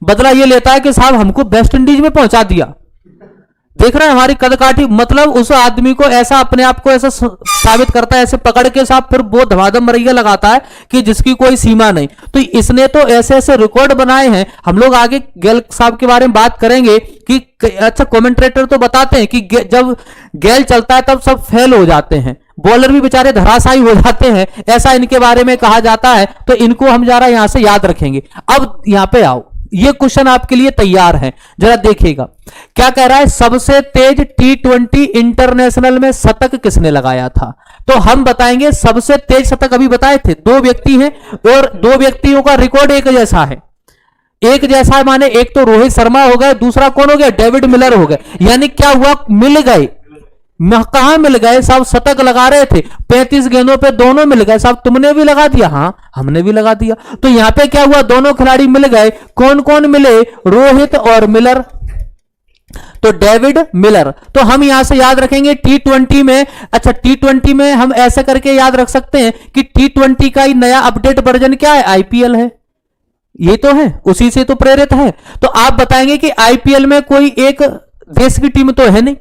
बदला ये लेता है कि साहब हमको वेस्ट इंडीज में पहुंचा दिया। देख रहे हैं हमारी कदकाठी, मतलब उस आदमी को ऐसा अपने आप को ऐसा साबित करता है, ऐसे पकड़ के साहब फिर वो धमाधम मरैया लगाता है कि जिसकी कोई सीमा नहीं। तो इसने तो ऐसे ऐसे रिकॉर्ड बनाए हैं। हम लोग आगे गेल साहब के बारे में बात करेंगे कि अच्छा कमेंटेटर तो बताते हैं कि जब गेल चलता है तब सब फेल हो जाते हैं, बॉलर भी बेचारे धराशायी हो जाते हैं, ऐसा इनके बारे में कहा जाता है। तो इनको हम जरा यहां से याद रखेंगे। अब यहां पे आओ, ये क्वेश्चन आपके लिए तैयार है, जरा देखिएगा क्या कह रहा है। सबसे तेज T20 इंटरनेशनल में शतक किसने लगाया था? तो हम बताएंगे सबसे तेज शतक अभी बताए थे, दो व्यक्ति हैं और दो व्यक्तियों का रिकॉर्ड एक जैसा है। एक जैसा है माने एक तो रोहित शर्मा हो गए, दूसरा कौन हो गया? डेविड मिलर हो गए। यानी क्या हुआ? मिल गए। कहां मिल गए साहब? शतक लगा रहे थे 35 गेंदों पे, दोनों मिल गए साहब। तुमने भी लगा दिया, हाँ हमने भी लगा दिया। तो यहां पे क्या हुआ? दोनों खिलाड़ी मिल गए। कौन कौन मिले? रोहित और मिलर। तो डेविड मिलर। तो हम यहां से याद रखेंगे T20 में। अच्छा T20 में हम ऐसे करके याद रख सकते हैं कि T20 का ही नया अपडेट वर्जन क्या है? IPL है। ये तो है, उसी से तो प्रेरित है। तो आप बताएंगे कि IPL में कोई एक देश की टीम तो है नहीं।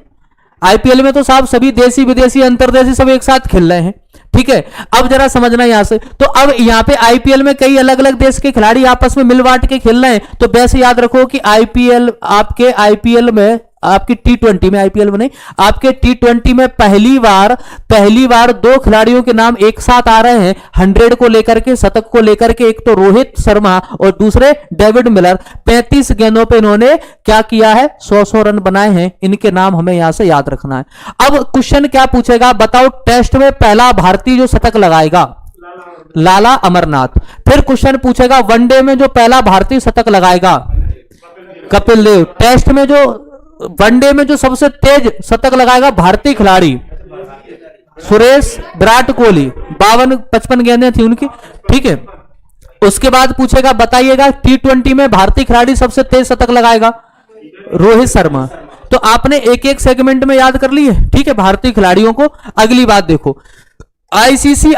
IPL में तो साहब सभी देशी विदेशी अंतरदेशी सब एक साथ खेल रहे हैं। ठीक है, अब जरा समझना यहां से। तो अब यहां पे IPL में कई अलग अलग देश के खिलाड़ी आपस में मिल बांट के खेल रहे हैं। तो वैसे याद रखो कि आपके IPL में, आपकी T20 में, IPL में नहीं, आपके T20 में पहली बार दो खिलाड़ियों के नाम एक साथ आ रहे हैं 100 को लेकर के, शतक को लेकर के। एक तो रोहित शर्मा और दूसरे डेविड मिलर। 35 गेंदों पे इन्होंने क्या किया है? 100 रन बनाए हैं। इनके नाम हमें यहां से याद रखना है। अब क्वेश्चन क्या पूछेगा? बताओ टेस्ट में पहला भारतीय जो शतक लगाएगा? लाला अमरनाथ। फिर क्वेश्चन पूछेगा वनडे में जो पहला भारतीय शतक लगाएगा? कपिल देव। टेस्ट में जो वनडे में जो सबसे तेज शतक लगाएगा भारतीय खिलाड़ी? विराट कोहली। 52-55 गेंदें थी उनकी। ठीक है, उसके बाद पूछेगा बताइएगा T20 में भारतीय खिलाड़ी सबसे तेज शतक लगाएगा? रोहित शर्मा। तो आपने एक एक सेगमेंट में याद कर लिए, ठीक है, भारतीय खिलाड़ियों को। अगली बात देखो, आईसीसी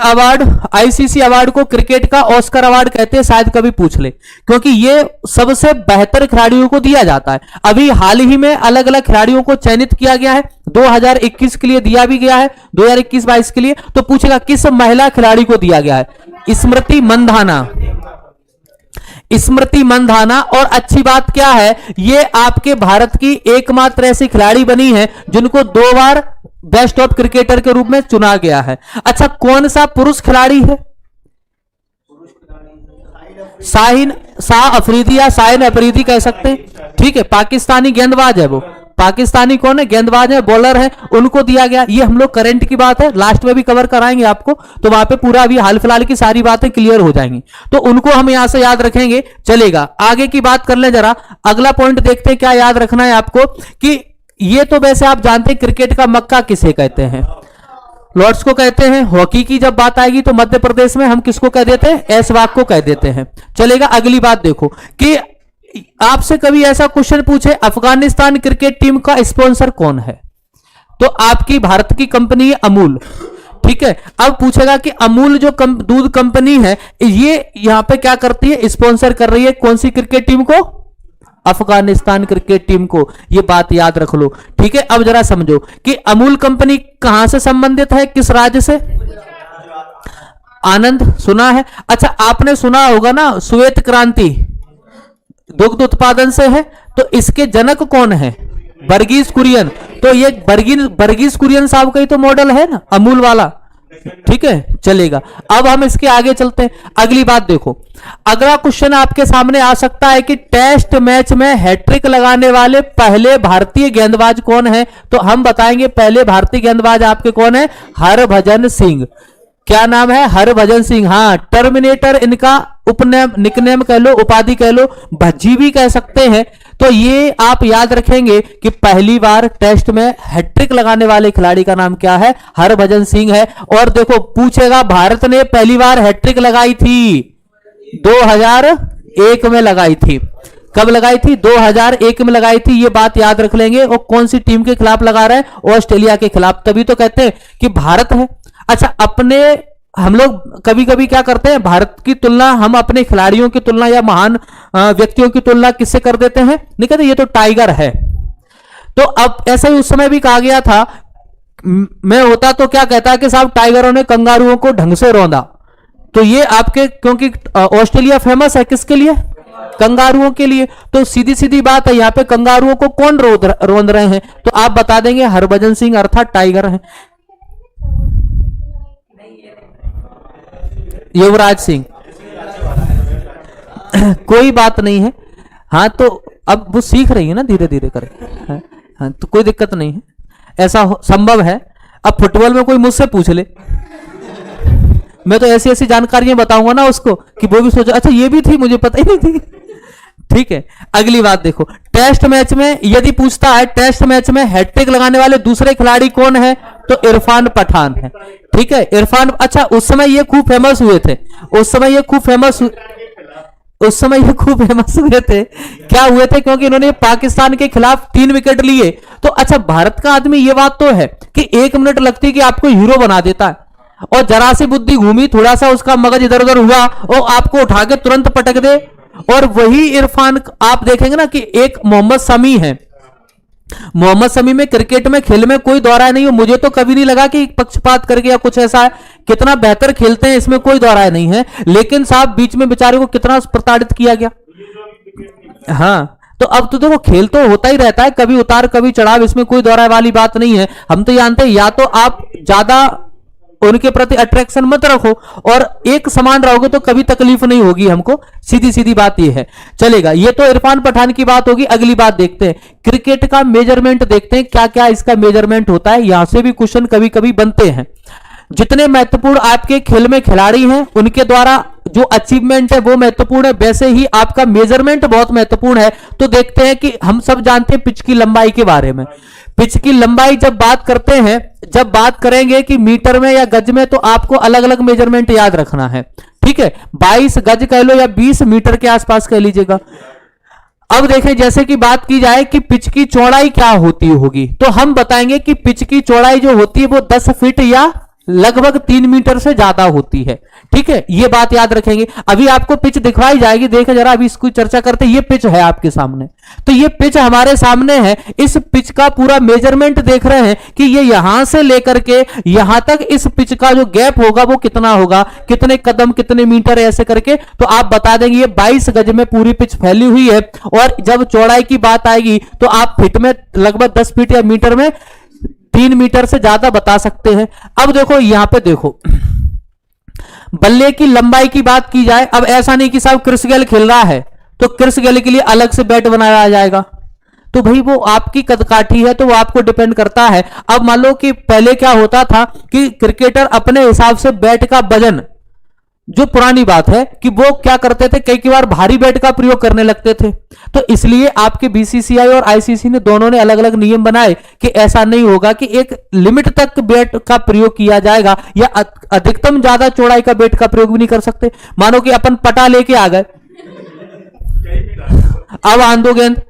अवार्ड को क्रिकेट का ऑस्कर अवार्ड कहते हैं, शायद कभी पूछ ले, क्योंकि ये सबसे बेहतर खिलाड़ियों को दिया जाता है। अभी हाल ही में अलग अलग खिलाड़ियों को चयनित किया गया है, 2021 के लिए दिया भी गया है, 2021-22 के लिए। तो पूछेगा किस महिला खिलाड़ी को दिया गया है? स्मृति मंधाना। और अच्छी बात क्या है, ये आपके भारत की एकमात्र ऐसी खिलाड़ी बनी है जिनको 2 बार बेस्ट ऑफ क्रिकेटर के रूप में चुना गया है। अच्छा, कौन सा पुरुष खिलाड़ी है? शाह अफरीदी या शाहीन अफरीदी कह सकते हैं। ठीक है, पाकिस्तानी गेंदबाज है वो। पाकिस्तानी कौन है? गेंदबाज है, बॉलर है, उनको दिया गया। ये हम लोग करंट की बात है, लास्ट में भी कवर कराएंगे आपको, तो वहां पे पूरा अभी हाल फिलहाल की सारी बातें क्लियर हो जाएंगी। तो उनको हम यहां से याद रखेंगे, चलेगा। आगे की बात कर ले जरा। अगला पॉइंट देखते हैं क्या याद रखना है आपको, कि ये तो वैसे आप जानते हैं क्रिकेट का मक्का किसे कहते हैं? लॉर्ड्स को कहते हैं। हॉकी की जब बात आएगी तो मध्य प्रदेश में हम किसको कह देते हैं? ऐशबाग को कह देते हैं। चलेगा, अगली बात देखो कि आपसे कभी ऐसा क्वेश्चन पूछे अफगानिस्तान क्रिकेट टीम का स्पॉन्सर कौन है? तो आपकी भारत की कंपनी है अमूल। ठीक है, अब पूछेगा कि अमूल जो दूध कंपनी है, ये यहां पे क्या करती है? स्पॉन्सर कर रही है कौन सी क्रिकेट टीम को? अफगानिस्तान क्रिकेट टीम को। ये बात याद रख लो। ठीक है, अब जरा समझो कि अमूल कंपनी कहां से संबंधित है, किस राज्य से? आनंद सुना है? अच्छा, आपने सुना होगा ना श्वेत क्रांति दुग्ध उत्पादन से है, तो इसके जनक कौन है? वर्गीस कुरियन। तो ये वर्गीस कुरियन साहब का ही तो मॉडल है ना अमूल वाला। ठीक है, चलेगा। अब हम इसके आगे चलते हैं। अगली बात देखो, अगला क्वेश्चन आपके सामने आ सकता है कि टेस्ट मैच में हैट्रिक लगाने वाले पहले भारतीय गेंदबाज कौन है? तो हम बताएंगे पहले भारतीय गेंदबाज आपके कौन है? हरभजन सिंह। क्या नाम है? हरभजन सिंह। हाँ, टर्मिनेटर इनका उपनेम, निकनेम कह लो, उपाधि कह लो, भज्जी भी कह सकते हैं। तो ये आप याद रखेंगे कि पहली बार टेस्ट में हैट्रिक लगाने वाले खिलाड़ी का नाम क्या है? हरभजन सिंह है। और देखो पूछेगा भारत ने पहली बार हैट्रिक लगाई थी 2001 में लगाई थी। कब लगाई थी? 2001 में लगाई थी। ये बात याद रख लेंगे। और कौन सी टीम के खिलाफ लगा रहे हैं? ऑस्ट्रेलिया के खिलाफ। तभी तो कहते हैं कि भारत है। अच्छा, हम लोग कभी कभी क्या करते हैं, भारत की तुलना हम अपने खिलाड़ियों की तुलना या महान व्यक्तियों की तुलना किससे कर देते हैं? नहीं कहते ये तो टाइगर है। तो अब ऐसा ही उस समय भी कहा गया था, मैं होता तो क्या कहता कि साहब टाइगरों ने कंगारुओं को ढंग से रौंदा। तो ये आपके, क्योंकि ऑस्ट्रेलिया फेमस है किसके लिए? कंगारुओं के लिए। तो सीधी सीधी बात है, यहां पे कंगारुओं को कौन रौंद रहे हैं? तो आप बता देंगे हरभजन सिंह अर्थात टाइगर है। युवराज सिंह। कोई बात नहीं है, हाँ तो अब वो सीख रही है ना धीरे धीरे करके। हाँ तो कोई दिक्कत नहीं है, ऐसा संभव है। अब फुटबॉल में कोई मुझसे पूछ ले, मैं तो ऐसी ऐसी जानकारियां बताऊंगा ना उसको कि वो भी सोचा अच्छा ये भी थी, मुझे पता ही नहीं थी। ठीक है, अगली बात देखो, टेस्ट मैच में यदि पूछता है टेस्ट मैच में हैट्रिक लगाने वाले दूसरे खिलाड़ी कौन है, तो इरफान पठान है। ठीक है, इरफान, अच्छा उस समय ये खूब फेमस हुए थे, उस समय ये खूब फेमस हुए थे। क्या हुए थे? क्योंकि इन्होंने पाकिस्तान के खिलाफ 3 विकेट लिए। तो अच्छा भारत का आदमी, ये बात तो है कि 1 मिनट लगती कि आपको हीरो बना देता है, और जरा सी बुद्धि घूमी, थोड़ा सा उसका मगज इधर उधर हुआ और आपको उठा के तुरंत पटक दे। और वही इरफान आप देखेंगे ना कि एक मोहम्मद शमी है, मोहम्मद शमी में क्रिकेट में खेल में कोई दौरा नहीं हो, मुझे तो कभी नहीं लगा कि पक्षपात करके या कुछ ऐसा है, कितना बेहतर खेलते हैं इसमें कोई दौरा नहीं है, लेकिन साहब बीच में बेचारे को कितना प्रताड़ित किया गया। हाँ तो अब तो देखो खेल तो होता ही रहता है, कभी उतार कभी चढ़ाव, इसमें कोई दौरा वाली बात नहीं है। हम तो जानते हैं या तो आप ज्यादा उनके प्रति अट्रैक्शन मत रखो और एक समान रहोगे तो कभी तकलीफ नहीं होगी हमको, सीधी सीधी बात ये है। चलेगा, ये तो इरफान पठान की बात होगी। अगली बात देखते हैं, क्रिकेट का मेजरमेंट देखते हैं, क्या क्या इसका मेजरमेंट होता है। यहां से भी क्वेश्चन कभी कभी बनते हैं। जितने महत्वपूर्ण आपके खेल में खिलाड़ी हैं उनके द्वारा जो अचीवमेंट है वो महत्वपूर्ण है, वैसे ही आपका मेजरमेंट बहुत महत्वपूर्ण है। तो देखते हैं कि हम सब जानते हैं पिच की लंबाई के बारे में। पिच की लंबाई जब बात करते हैं, जब बात करेंगे कि मीटर में या गज में, तो आपको अलग अलग मेजरमेंट याद रखना है। ठीक है, 22 गज कह लो या 20 मीटर के आसपास कह लीजिएगा। अब देखें, जैसे कि बात की जाए कि पिच की चौड़ाई क्या होती होगी, तो हम बताएंगे कि पिच की चौड़ाई जो होती है वो 10 फीट या लगभग 3 मीटर से ज्यादा होती है। ठीक है, ये बात याद रखेंगे। अभी आपको पिच दिखवाई जाएगी, देखो जरा, अभी इसको चर्चा करते हैं। ये पिच है आपके सामने, तो ये पिच हमारे सामने है। इस पिच का पूरा मेजरमेंट देख रहे हैं कि ये यहां से लेकर के यहां तक इस पिच का जो गैप होगा वो कितना होगा, कितने कदम कितने मीटर, ऐसे करके तो आप बता देंगे ये 22 गज में पूरी पिच फैली हुई है। और जब चौड़ाई की बात आएगी तो आप फीट में लगभग 10 फीट या मीटर में 3 मीटर से ज्यादा बता सकते हैं। अब देखो यहां पे देखो, बल्ले की लंबाई की बात की जाए, अब ऐसा नहीं कि साहब क्रिस गेल खेल रहा है तो क्रिस गेल के लिए अलग से बैट बनाया जाएगा, तो भाई वो आपकी कदकाठी है, तो वो आपको डिपेंड करता है। अब मान लो कि पहले क्या होता था कि क्रिकेटर अपने हिसाब से बैट का वजन, जो पुरानी बात है कि वो क्या करते थे, कई बार भारी बैट का प्रयोग करने लगते थे। तो इसलिए आपके बीसीसीआई और आईसीसी ने दोनों ने अलग अलग नियम बनाए कि ऐसा नहीं होगा कि एक लिमिट तक बैट का प्रयोग किया जाएगा, या अधिकतम ज्यादा चौड़ाई का बैट का प्रयोग भी नहीं कर सकते। मानो कि अपन पटा लेके आ गए, अब आंदो गेंद,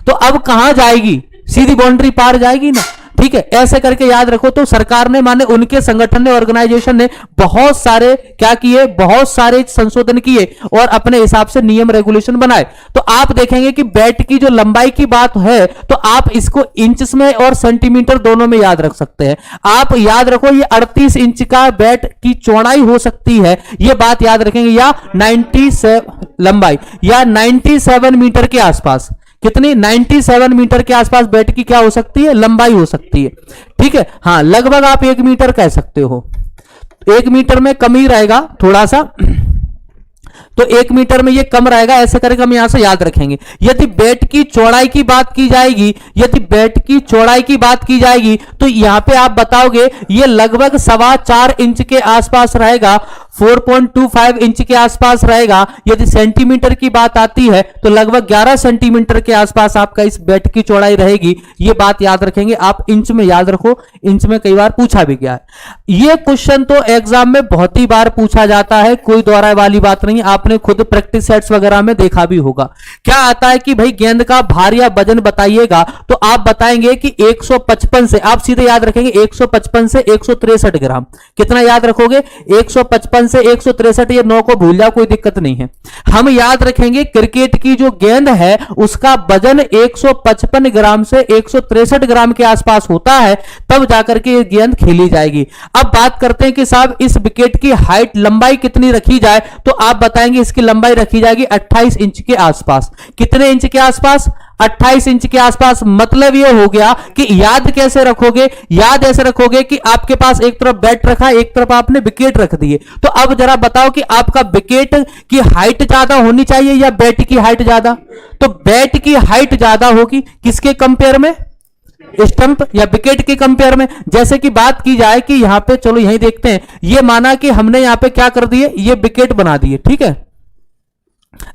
तो अब कहां जाएगी, सीधी बाउंड्री पार जाएगी ना। ठीक है, ऐसे करके याद रखो। तो सरकार ने, माने उनके संगठन ने, ऑर्गेनाइजेशन ने बहुत सारे क्या किए, बहुत सारे संशोधन किए और अपने हिसाब से नियम रेगुलेशन बनाए। तो आप देखेंगे कि बैट की जो लंबाई की बात है तो आप इसको इंच में और सेंटीमीटर दोनों में याद रख सकते हैं। आप याद रखो ये 38 इंच का बैट की चौड़ाई हो सकती है, ये बात याद रखेंगे, या 97 लंबाई या 97 मीटर के आसपास, कितनी, 97 मीटर के आसपास बैट की क्या हो सकती है, लंबाई हो सकती है। ठीक है, हाँ लगभग आप 1 मीटर कह सकते हो, 1 मीटर में कम ही रहेगा थोड़ा सा, तो 1 मीटर में ये कम रहेगा, ऐसे करके हम यहां से याद रखेंगे। यदि बैट की चौड़ाई की बात की जाएगी, यदि बैट की चौड़ाई की बात की जाएगी तो यहां पे आप बताओगे ये लगभग 4.25 इंच के आसपास रहेगा, 4.25 इंच के आसपास रहेगा। यदि सेंटीमीटर की बात आती है तो लगभग 11 सेंटीमीटर के आसपास आपका इस बैट की चौड़ाई रहेगी, ये बात याद रखेंगे। आप इंच में याद रखो, इंच में कई बार पूछा भी गया है। ये क्वेश्चन तो एग्जाम में बहुत ही बार पूछा जाता है, कोई दोहराए वाली बात नहीं, आपने खुद प्रैक्टिस सेट्स वगैरह में देखा भी होगा। क्या आता है कि भाई गेंद का भार या वजन बताइएगा, तो आप बताएंगे कि 155 से, आप सीधे याद रखेंगे 155 से 163 ग्राम। कितना याद रखोगे, 155 से 163, ये 9 को भूल जाओ, कोई दिक्कत नहीं है। हम याद रखेंगे क्रिकेट की जो गेंद है उसका वजन 155 ग्राम से 163 ग्राम के आसपास होता है, तब जाकर के ये गेंद खेली जाएगी। अब बात करते हैं कि साहब इस विकेट की हाइट, लंबाई कितनी रखी जाए, तो आप बताएंगे इसकी लंबाई रखी जाएगी 28 इंच के आसपास। कितने इंच के आसपास, 28 इंच के आसपास। मतलब ये हो गया कि याद कैसे रखोगे, याद ऐसे रखोगे कि आपके पास एक तरफ बैट रखा, एक तरफ आपने विकेट रख दिए। तो अब जरा बताओ कि आपका विकेट की हाइट ज्यादा होनी चाहिए या बैट की हाइट ज्यादा? तो बैट की हाइट ज्यादा होगी, किसके कंपेयर में? स्टंप या विकेट के कंपेयर में। जैसे कि बात की जाए कि यहां पे, चलो यहीं देखते हैं, ये माना कि हमने यहां पे क्या कर दिए, ये विकेट बना दिए, ठीक है।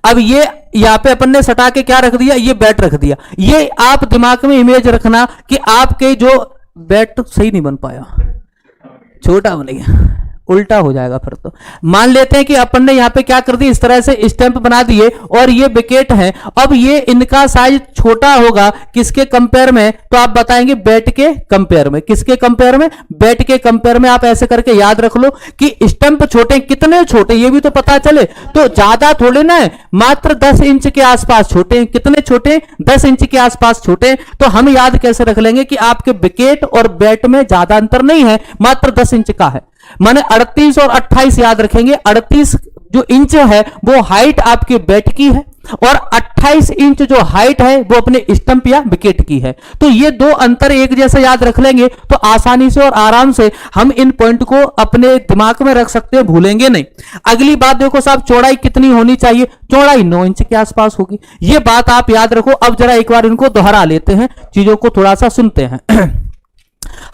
अब ये यहां पे अपन ने सटा के क्या रख दिया, ये बैट रख दिया। ये आप दिमाग में इमेज रखना कि आपके जो बैट सही नहीं बन पाया, छोटा बन गया, उल्टा हो जाएगा फिर। तो मान लेते हैं कि अपन ने यहां पे क्या कर दिया, इस तरह से स्टैंप बना दिए और ये विकेट है। अब ये इनका साइज छोटा होगा किसके कंपेयर में? तो आप बताएंगे बैट के कंपेयर में। किसके कंपेयर में? बैट के कंपेयर में। आप ऐसे करके याद रख लो कि स्टंप छोटे, कितने छोटे ये भी तो पता चले। तो ज्यादा थोड़े ना है, मात्र 10 इंच के आसपास छोटे हैं। कितने छोटे? 10 इंच के आसपास छोटे। तो हम याद कैसे रख लेंगे कि आपके विकेट और बैट में ज्यादा अंतर नहीं है, मात्र 10 इंच का है। माने 38 और 28 याद रखेंगे। 38 जो इंच है वो हाइट आपके बैट की है और 28 इंच जो हाइट है वो अपने स्टंप या विकेट की है। तो ये दो अंतर एक जैसे याद रख लेंगे तो आसानी से और आराम से हम इन पॉइंट को अपने दिमाग में रख सकते हैं, भूलेंगे नहीं। अगली बात देखो साहब, चौड़ाई कितनी होनी चाहिए? चौड़ाई 9 इंच के आसपास होगी। ये बात आप याद रखो। अब जरा एक बार इनको दोहरा लेते हैं, चीजों को थोड़ा सा सुनते हैं।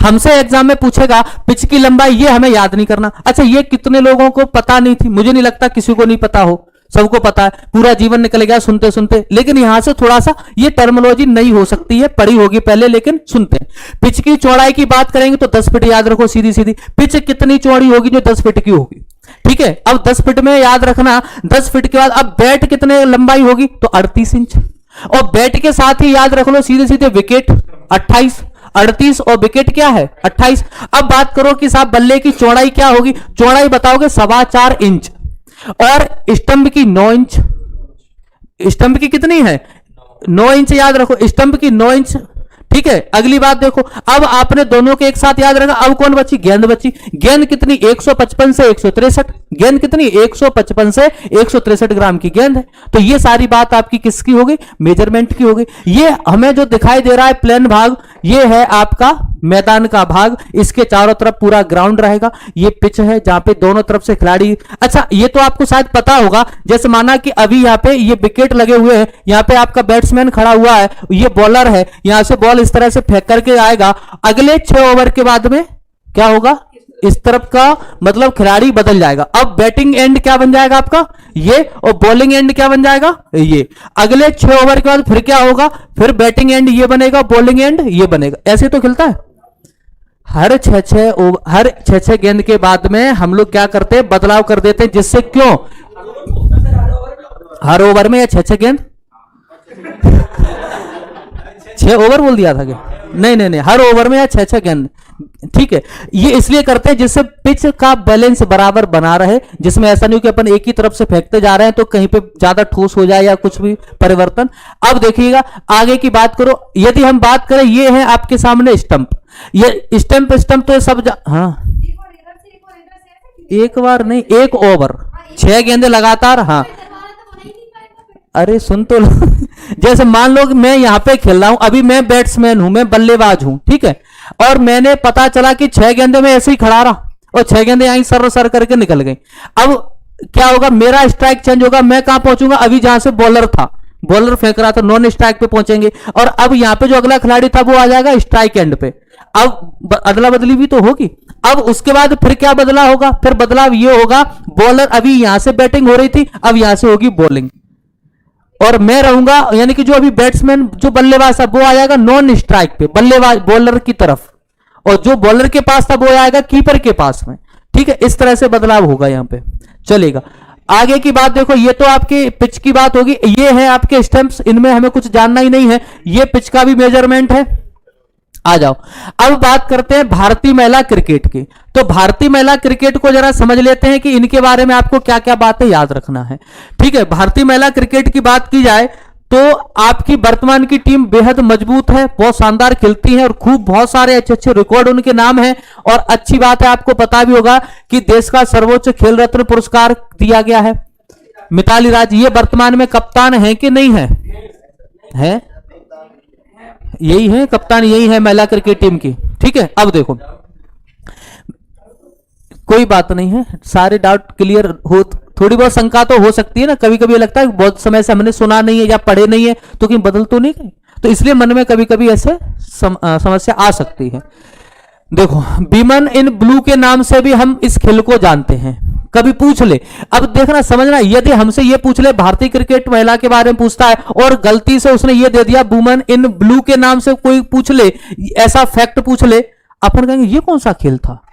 हमसे एग्जाम में पूछेगा पिच की लंबाई, ये हमें याद नहीं करना। अच्छा, ये कितने लोगों को पता नहीं थी? मुझे नहीं लगता किसी को नहीं पता हो, सबको पता है, पूरा जीवन निकल गया सुनते सुनते। लेकिन यहां से थोड़ा सा ये टर्मिनोलॉजी नई हो सकती है, पढ़ी होगी पहले, लेकिन सुनते हैं। पिच की चौड़ाई की बात करेंगे तो 10 फीट याद रखो, सीधी सीधी। पिच कितनी चौड़ी होगी? जो 10 फीट की होगी, ठीक है। अब 10 फीट में याद रखना, 10 फीट के बाद अब बैट कितने लंबाई होगी? तो 38 इंच। और बैट के साथ ही याद रख लो सीधे सीधे विकेट 28, 38 और विकेट क्या है? 28। अब बात करो कि साहब बल्ले की चौड़ाई क्या होगी? चौड़ाई बताओगे 4.25 इंच और स्टंप की 9 इंच। स्टंप की कितनी है? 9 इंच याद रखो, स्टंप की 9 इंच, ठीक है। अगली बात देखो, अब आपने दोनों के एक साथ याद रखा। अब कौन बची? गेंद बची। गेंद कितनी? 155 से 163। गेंद कितनी? 155 से 163 ग्राम की गेंद है। तो ये सारी बात आपकी किसकी होगी? मेजरमेंट की होगी। ये हमें जो दिखाई दे रहा है प्लेन भाग, ये है आपका मैदान का भाग। इसके चारों तरफ पूरा ग्राउंड रहेगा। ये पिच है जहां पे दोनों तरफ से खिलाड़ी। अच्छा, ये तो आपको शायद पता होगा, जैसे माना कि अभी यहाँ पे ये विकेट लगे हुए हैं, यहाँ पे आपका बैट्समैन खड़ा हुआ है, ये बॉलर है, यहां से बॉल इस तरह से फेंक करके आएगा। अगले 6 ओवर के बाद में क्या होगा? इस तरफ का मतलब खिलाड़ी बदल जाएगा। अब बैटिंग एंड क्या बन जाएगा आपका? ये, और बॉलिंग एंड क्या बन जाएगा? ये। अगले 6 ओवर के बाद फिर क्या होगा? फिर बैटिंग एंड ये बनेगा, बॉलिंग एंड ये बनेगा। ऐसे तो खिलता है। हर 6 गेंद के बाद में हम लोग क्या करते हैं? बदलाव कर देते हैं। जिससे क्यों? हर ओवर में या 6 गेंद 6 ओवर बोल दिया था क्या? नहीं, हर ओवर में या 6 गेंद, ठीक है। ये इसलिए करते हैं जिससे पिच का बैलेंस बराबर बना रहे, जिसमें ऐसा नहीं हो कि अपन एक ही तरफ से फेंकते जा रहे हैं तो कहीं पे ज्यादा ठोस हो जाए या कुछ भी परिवर्तन। अब देखिएगा आगे की बात करो। यदि हम बात करें, ये है आपके सामने स्टंप। ये स्टंप तो ये सब हाँ, एक बार नहीं, एक ओवर 6 गेंदे लगातार। हाँ, अरे सुन तो लो। जैसे मान लो कि मैं यहां पे खेल रहा हूं, अभी मैं बैट्समैन हूं, मैं बल्लेबाज हूं, ठीक है। और मैंने पता चला कि 6 गेंदे में ऐसे ही खड़ा रहा और 6 गेंदे यहीं सर करके निकल गई। अब क्या होगा? मेरा स्ट्राइक चेंज होगा। मैं कहां पहुंचूंगा? अभी जहां से बॉलर था, बॉलर फेंक रहा था, नॉन स्ट्राइक पे पहुंचेंगे। और अब यहां पे जो अगला खिलाड़ी था वो आ जाएगा स्ट्राइक एंड पे। अब अदला बदली भी तो होगी। अब उसके बाद फिर क्या बदलाव होगा? फिर बदलाव ये होगा, बॉलर अभी यहां से बैटिंग हो रही थी, अब यहां से होगी बॉलिंग और मैं रहूंगा, यानी कि जो अभी बैट्समैन जो बल्लेबाज था वो आ जाएगा नॉन स्ट्राइक पे, बल्लेबाज बॉलर की तरफ, और जो बॉलर के पास था वो आएगा कीपर के पास में, ठीक है। इस तरह से बदलाव होगा यहां पे, चलेगा। आगे की बात देखो, ये तो आपकी पिच की बात होगी। ये है आपके स्टंप्स, इनमें हमें कुछ जानना ही नहीं है। ये पिच का भी मेजरमेंट है। आ जाओ, अब बात करते हैं भारतीय महिला क्रिकेट की। तो भारतीय महिला क्रिकेट को जरा समझ लेते हैं कि इनके बारे में आपको क्या क्या बातें याद रखना है, ठीक है। भारतीय महिला क्रिकेट की बात की जाए तो आपकी वर्तमान की टीम बेहद मजबूत है, बहुत शानदार खेलती है और खूब बहुत सारे अच्छे अच्छे रिकॉर्ड उनके नाम है। और अच्छी बात है, आपको पता भी होगा कि देश का सर्वोच्च खेल रत्न पुरस्कार दिया गया है। मिताली राज ये वर्तमान में कप्तान है कि नहीं है? है यही है कप्तान, यही है महिला क्रिकेट टीम की। ठीक है, अब देखो कोई बात नहीं है, सारे डाउट क्लियर हो। थोड़ी बहुत शंका तो हो सकती है ना, कभी कभी लगता है बहुत समय से हमने सुना नहीं है या पढ़े नहीं है तो कहीं बदल तो नहीं गए, तो इसलिए मन में कभी कभी ऐसे समस्या आ सकती है। देखो विमेन इन ब्लू के नाम से भी हम इस खेल को जानते हैं, कभी पूछ ले। अब देखना समझना, यदि हमसे ये पूछ ले भारतीय क्रिकेट महिला के बारे में पूछता है और गलती से उसने ये दे दिया वुमेन इन ब्लू के नाम से कोई पूछ ले, ऐसा फैक्ट पूछ ले, अपन कहेंगे ये कौन सा खेल था,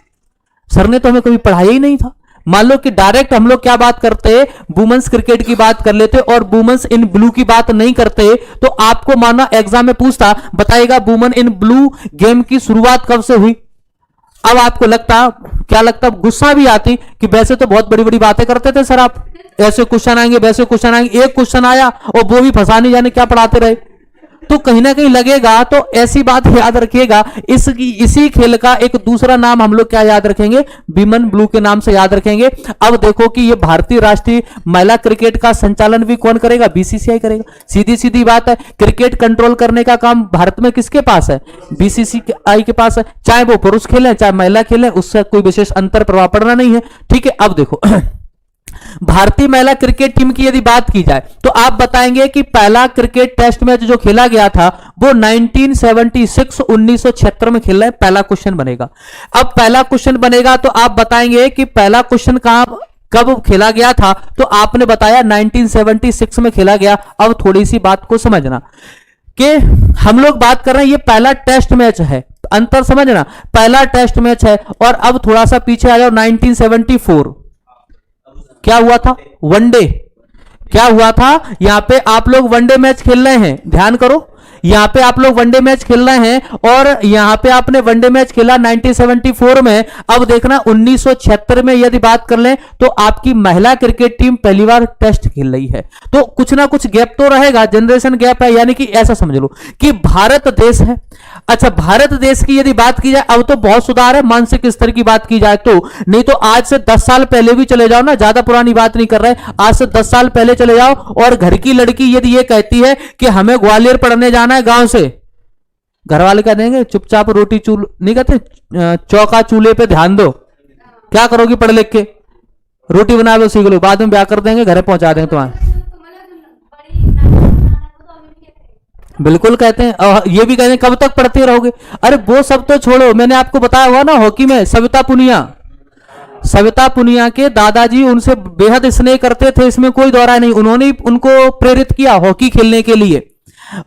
सर ने तो हमें कभी पढ़ाया ही नहीं था। मान लो कि डायरेक्ट हम लोग क्या बात करते, वुमेन्स क्रिकेट की बात कर लेते और वुमेन्स इन ब्लू की बात नहीं करते, तो आपको माना एग्जाम में पूछता बताइएगा वुमेन इन ब्लू गेम की शुरुआत कब से हुई। अब आपको लगता, क्या लगता, गुस्सा भी आती कि वैसे तो बहुत बड़ी बड़ी बातें करते थे सर आप, ऐसे क्वेश्चन आएंगे वैसे क्वेश्चन आएंगे, एक क्वेश्चन आया और वो भी फंसा नहीं जाने क्या पढ़ाते रहे, तो कहीं ना कहीं लगेगा। तो ऐसी बात याद रखिएगा, इसी खेल का एक दूसरा नाम हम लोग क्या याद रखेंगे, विमेन ब्लू के नाम से याद रखेंगे। अब देखो कि ये भारतीय राष्ट्रीय महिला क्रिकेट का संचालन भी कौन करेगा, बीसीसीआई करेगा। सीधी सीधी बात है, क्रिकेट कंट्रोल करने का काम भारत में किसके पास है, बीसीसीआई के पास है। चाहे वो पुरुष खेले चाहे महिला खेले, उससे कोई विशेष अंतर प्रभाव पड़ना नहीं है। ठीक है, अब देखो भारतीय महिला क्रिकेट टीम की यदि बात की जाए तो आप बताएंगे कि पहला क्रिकेट टेस्ट मैच जो खेला गया था वो 1976 में खेला है, पहला क्वेश्चन बनेगा। अब पहला क्वेश्चन बनेगा तो आप बताएंगे कि पहला क्वेश्चन कब खेला गया था, तो आपने बताया 1976 में खेला गया। अब थोड़ी सी बात को समझना कि हम लोग बात कर रहे हैं ये पहला टेस्ट मैच है, अंतर समझना, पहला टेस्ट मैच है। और अब थोड़ा सा पीछे आ जाओ, 1974 क्या हुआ था, वनडे क्या हुआ था। यहां पे आप लोग वनडे मैच खेल रहे हैं, ध्यान करो, यहां पे आप लोग वनडे मैच खेल रहे हैं और यहां पे आपने वनडे मैच खेला 1974 में। अब देखना 1976 में यदि बात कर लें तो आपकी महिला क्रिकेट टीम पहली बार टेस्ट खेल रही है, तो कुछ ना कुछ गैप तो रहेगा, जनरेशन गैप है, यानी कि ऐसा समझ लो कि भारत देश है। अच्छा, भारत देश की यदि बात की जाए, अब तो बहुत सुधार है, मानसिक स्तर की बात की जाए तो, नहीं तो आज से 10 साल पहले भी चले जाओ ना, ज्यादा पुरानी बात नहीं कर रहे, आज से 10 साल पहले चले जाओ और घर की लड़की यदि ये कहती है कि हमें ग्वालियर पढ़ने जाना है गांव से, घर वाले कह देंगे चुपचाप रोटी चूल नहीं कहते, चौका चूल्हे पे ध्यान दो, क्या करोगी पढ़ लिख के, रोटी बना लो सीख लो, बाद में ब्याह कर देंगे, घर पहुंचा देंगे तुम्हारे। बिल्कुल कहते हैं, और ये भी कहते हैं कब तक पढ़ते रहोगे। अरे वो सब तो छोड़ो, मैंने आपको बताया हुआ ना हॉकी में सविता पुनिया के दादाजी उनसे बेहद स्नेह करते थे, इसमें कोई दौरा नहीं, उन्होंने उनको प्रेरित किया हॉकी खेलने के लिए।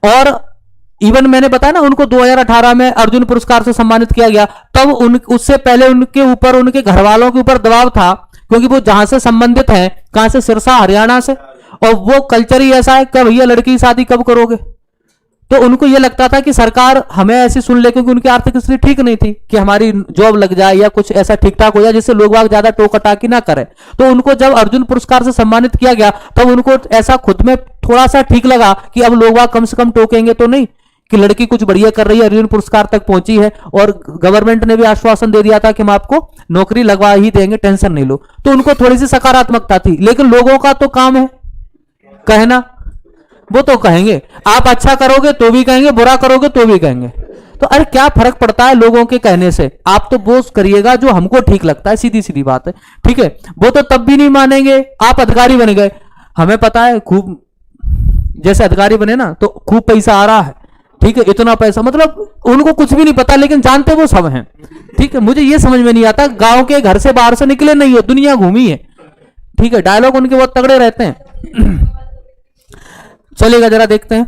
और इवन मैंने बताया ना उनको 2018 में अर्जुन पुरस्कार से सम्मानित किया गया, तब उससे पहले उनके ऊपर, उनके घर वालों के ऊपर दबाव था, क्योंकि वो जहां से संबंधित हैं, कहां से, सिरसा हरियाणा से, और वो कल्चर ही ऐसा है कि भैया लड़की की शादी कब करोगे, तो उनको ये लगता था कि सरकार हमें ऐसी सुन ले, क्योंकि उनकी आर्थिक स्थिति ठीक नहीं थी कि हमारी जॉब लग जाए या कुछ ऐसा ठीक ठाक हो जाए जिससे लोग बाग ज्यादा टोकाटाकी ना करें। तो उनको जब अर्जुन पुरस्कार से सम्मानित किया गया तब उनको ऐसा खुद में थोड़ा सा ठीक लगा कि अब लोग बाग कम से कम टोकेंगे तो नहीं, कि लड़की कुछ बढ़िया कर रही है, अर्जुन पुरस्कार तक पहुंची है, और गवर्नमेंट ने भी आश्वासन दे दिया था कि हम आपको नौकरी लगवा ही देंगे, टेंशन नहीं लो। तो उनको थोड़ी सी सकारात्मकता थी, लेकिन लोगों का तो काम है कहना, वो तो कहेंगे, आप अच्छा करोगे तो भी कहेंगे, बुरा करोगे तो भी कहेंगे, तो अरे क्या फर्क पड़ता है लोगों के कहने से, आप तो वो करिएगा जो हमको ठीक लगता है, सीधी सीधी बात है। ठीक है, वो तो तब भी नहीं मानेंगे, आप अधिकारी बन गए, हमें पता है खूब, जैसे अधिकारी बने ना तो खूब पैसा आ रहा है, ठीक है, इतना पैसा, मतलब उनको कुछ भी नहीं पता लेकिन जानते वो सब हैं। ठीक है, मुझे ये समझ में नहीं आता, गांव के घर से बाहर से निकले नहीं है, दुनिया घूमी है। ठीक है, डायलॉग उनके बहुत तगड़े रहते हैं। चलिएगा जरा देखते हैं।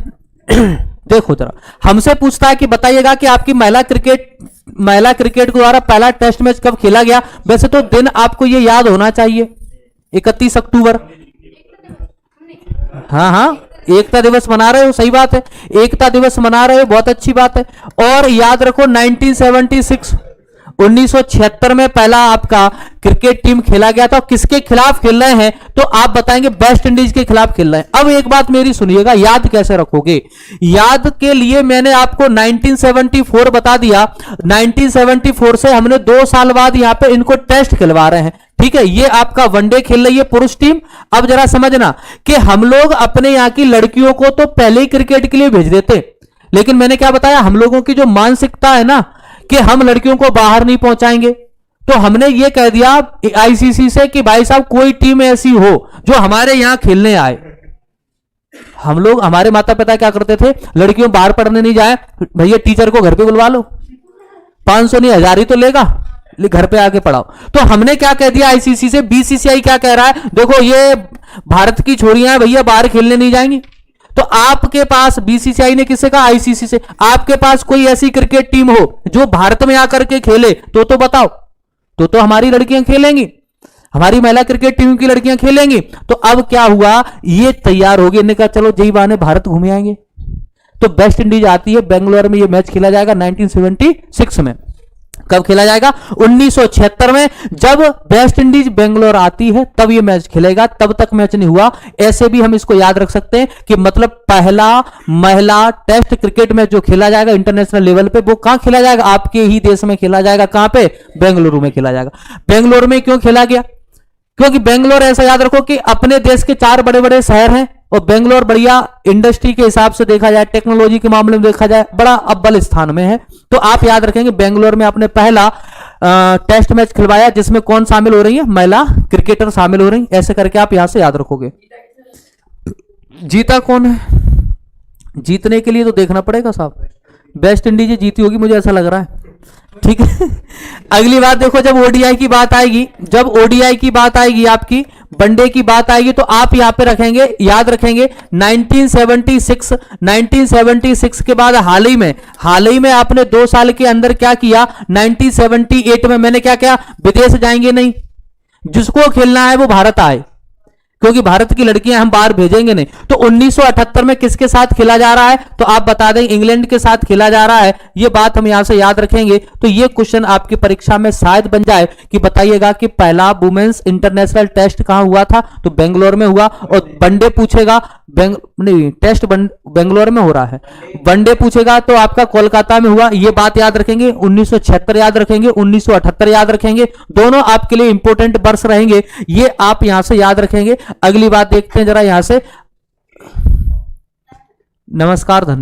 देखो जरा, हमसे पूछता है कि बताइएगा कि आपकी महिला क्रिकेट द्वारा पहला टेस्ट मैच कब खेला गया। वैसे तो दिन आपको ये याद होना चाहिए, 31 अक्टूबर। हाँ, एकता दिवस मना रहे हो, सही बात है, एकता दिवस मना रहे हो, बहुत अच्छी बात है। और याद रखो 1976 में पहला आपका क्रिकेट टीम खेला गया था। किसके खिलाफ खेल रहे हैं, तो आप बताएंगे वेस्ट इंडीज के खिलाफ खेल रहे हैं। अब एक बात मेरी सुनिएगा, याद कैसे रखोगे, याद के लिए मैंने आपको 1974 बता दिया, 1974 से हमने 2 साल बाद यहां पे इनको टेस्ट खिलवा रहे हैं। ठीक है, ये आपका वनडे खेल रही है पुरुष टीम। अब जरा समझना कि हम लोग अपने यहां की लड़कियों को तो पहले ही क्रिकेट के लिए भेज देते, लेकिन मैंने क्या बताया, हम लोगों की जो मानसिकता है ना कि हम लड़कियों को बाहर नहीं पहुंचाएंगे, तो हमने ये कह दिया आईसीसी से कि भाई साहब कोई टीम ऐसी हो जो हमारे यहां खेलने आए। हम लोग, हमारे माता पिता क्या करते थे, लड़कियों बाहर पढ़ने नहीं जाए, भैया टीचर को घर पे बुलवा लो, 500 नहीं 1000 ही तो लेगा, घर पे आके पढ़ाओ। तो हमने क्या कह दिया आईसीसी से, बीसीसीआई क्या कह रहा है, देखो ये भारत की छोरियां हैं भैया, बाहर खेलने नहीं जाएंगी। तो आपके पास, बीसीसीआई ने किससे कहा, आईसीसी से, आपके पास कोई ऐसी क्रिकेट टीम हो जो भारत में आकर के खेले तो बताओ, तो हमारी लड़कियां खेलेंगी, हमारी महिला क्रिकेट टीम की लड़कियां खेलेंगी। तो अब क्या हुआ, ये तैयार हो गए, इन्होंने कहा चलो जय बहाने भारत घूमे आएंगे। तो वेस्ट इंडीज आती है, बेंगलोर में ये मैच खेला जाएगा 1976 में। कब खेला जाएगा, 1976 में। जब वेस्ट इंडीज बेंगलोर आती है तब ये मैच खेलेगा, तब तक मैच नहीं हुआ। ऐसे भी हम इसको याद रख सकते हैं कि मतलब पहला महिला टेस्ट क्रिकेट मैच जो खेला जाएगा इंटरनेशनल लेवल पे, वो कहां खेला जाएगा, आपके ही देश में खेला जाएगा। कहां पे, बेंगलुरु में खेला जाएगा। बेंगलोर में क्यों खेला गया, क्योंकि बेंगलोर, ऐसा याद रखो कि अपने देश के 4 बड़े बड़े शहर हैं और बेंगलोर बढ़िया इंडस्ट्री के हिसाब से देखा जाए, टेक्नोलॉजी के मामले में देखा जाए, बड़ा अव्वल स्थान में है। तो आप याद रखेंगे बेंगलोर में आपने पहला टेस्ट मैच खिलवाया जिसमें कौन शामिल हो रही है, महिला क्रिकेटर शामिल हो रही है। ऐसे करके आप यहां से याद रखोगे। जीता कौन है, जीतने के लिए तो देखना पड़ेगा साहब, वेस्ट इंडीज जीती होगी मुझे ऐसा लग रहा है। ठीक है, अगली बात देखो, जब ओडीआई की बात आएगी, जब ओडीआई की बात आएगी, आपकी वनडे की बात आएगी, तो आप यहां पे रखेंगे, याद रखेंगे 1976 के बाद हाल ही में आपने 2 साल के अंदर क्या किया, 1978 में मैंने क्या किया, विदेश जाएंगे नहीं, जिसको खेलना है वो भारत आए, क्योंकि भारत की लड़कियां हम बाहर भेजेंगे नहीं। तो 1978 में किसके साथ खेला जा रहा है, तो आप बता दें इंग्लैंड के साथ खेला जा रहा है। ये बात हम यहां से याद रखेंगे। तो ये क्वेश्चन आपकी परीक्षा में शायद बन जाए कि बताइएगा कि पहला वुमेन्स इंटरनेशनल टेस्ट कहां हुआ था, तो बेंगलोर में हुआ। और वनडे पूछेगा, नहीं टेस्ट बेंगलोर में हो रहा है, वनडे पूछेगा तो आपका कोलकाता में हुआ। ये बात याद रखेंगे, 1976 याद रखेंगे, 1978 याद रखेंगे, दोनों आपके लिए इंपॉर्टेंट वर्ष रहेंगे, ये आप यहां से याद रखेंगे। अगली बात देखते हैं जरा यहां से। नमस्कार, धन्यवाद।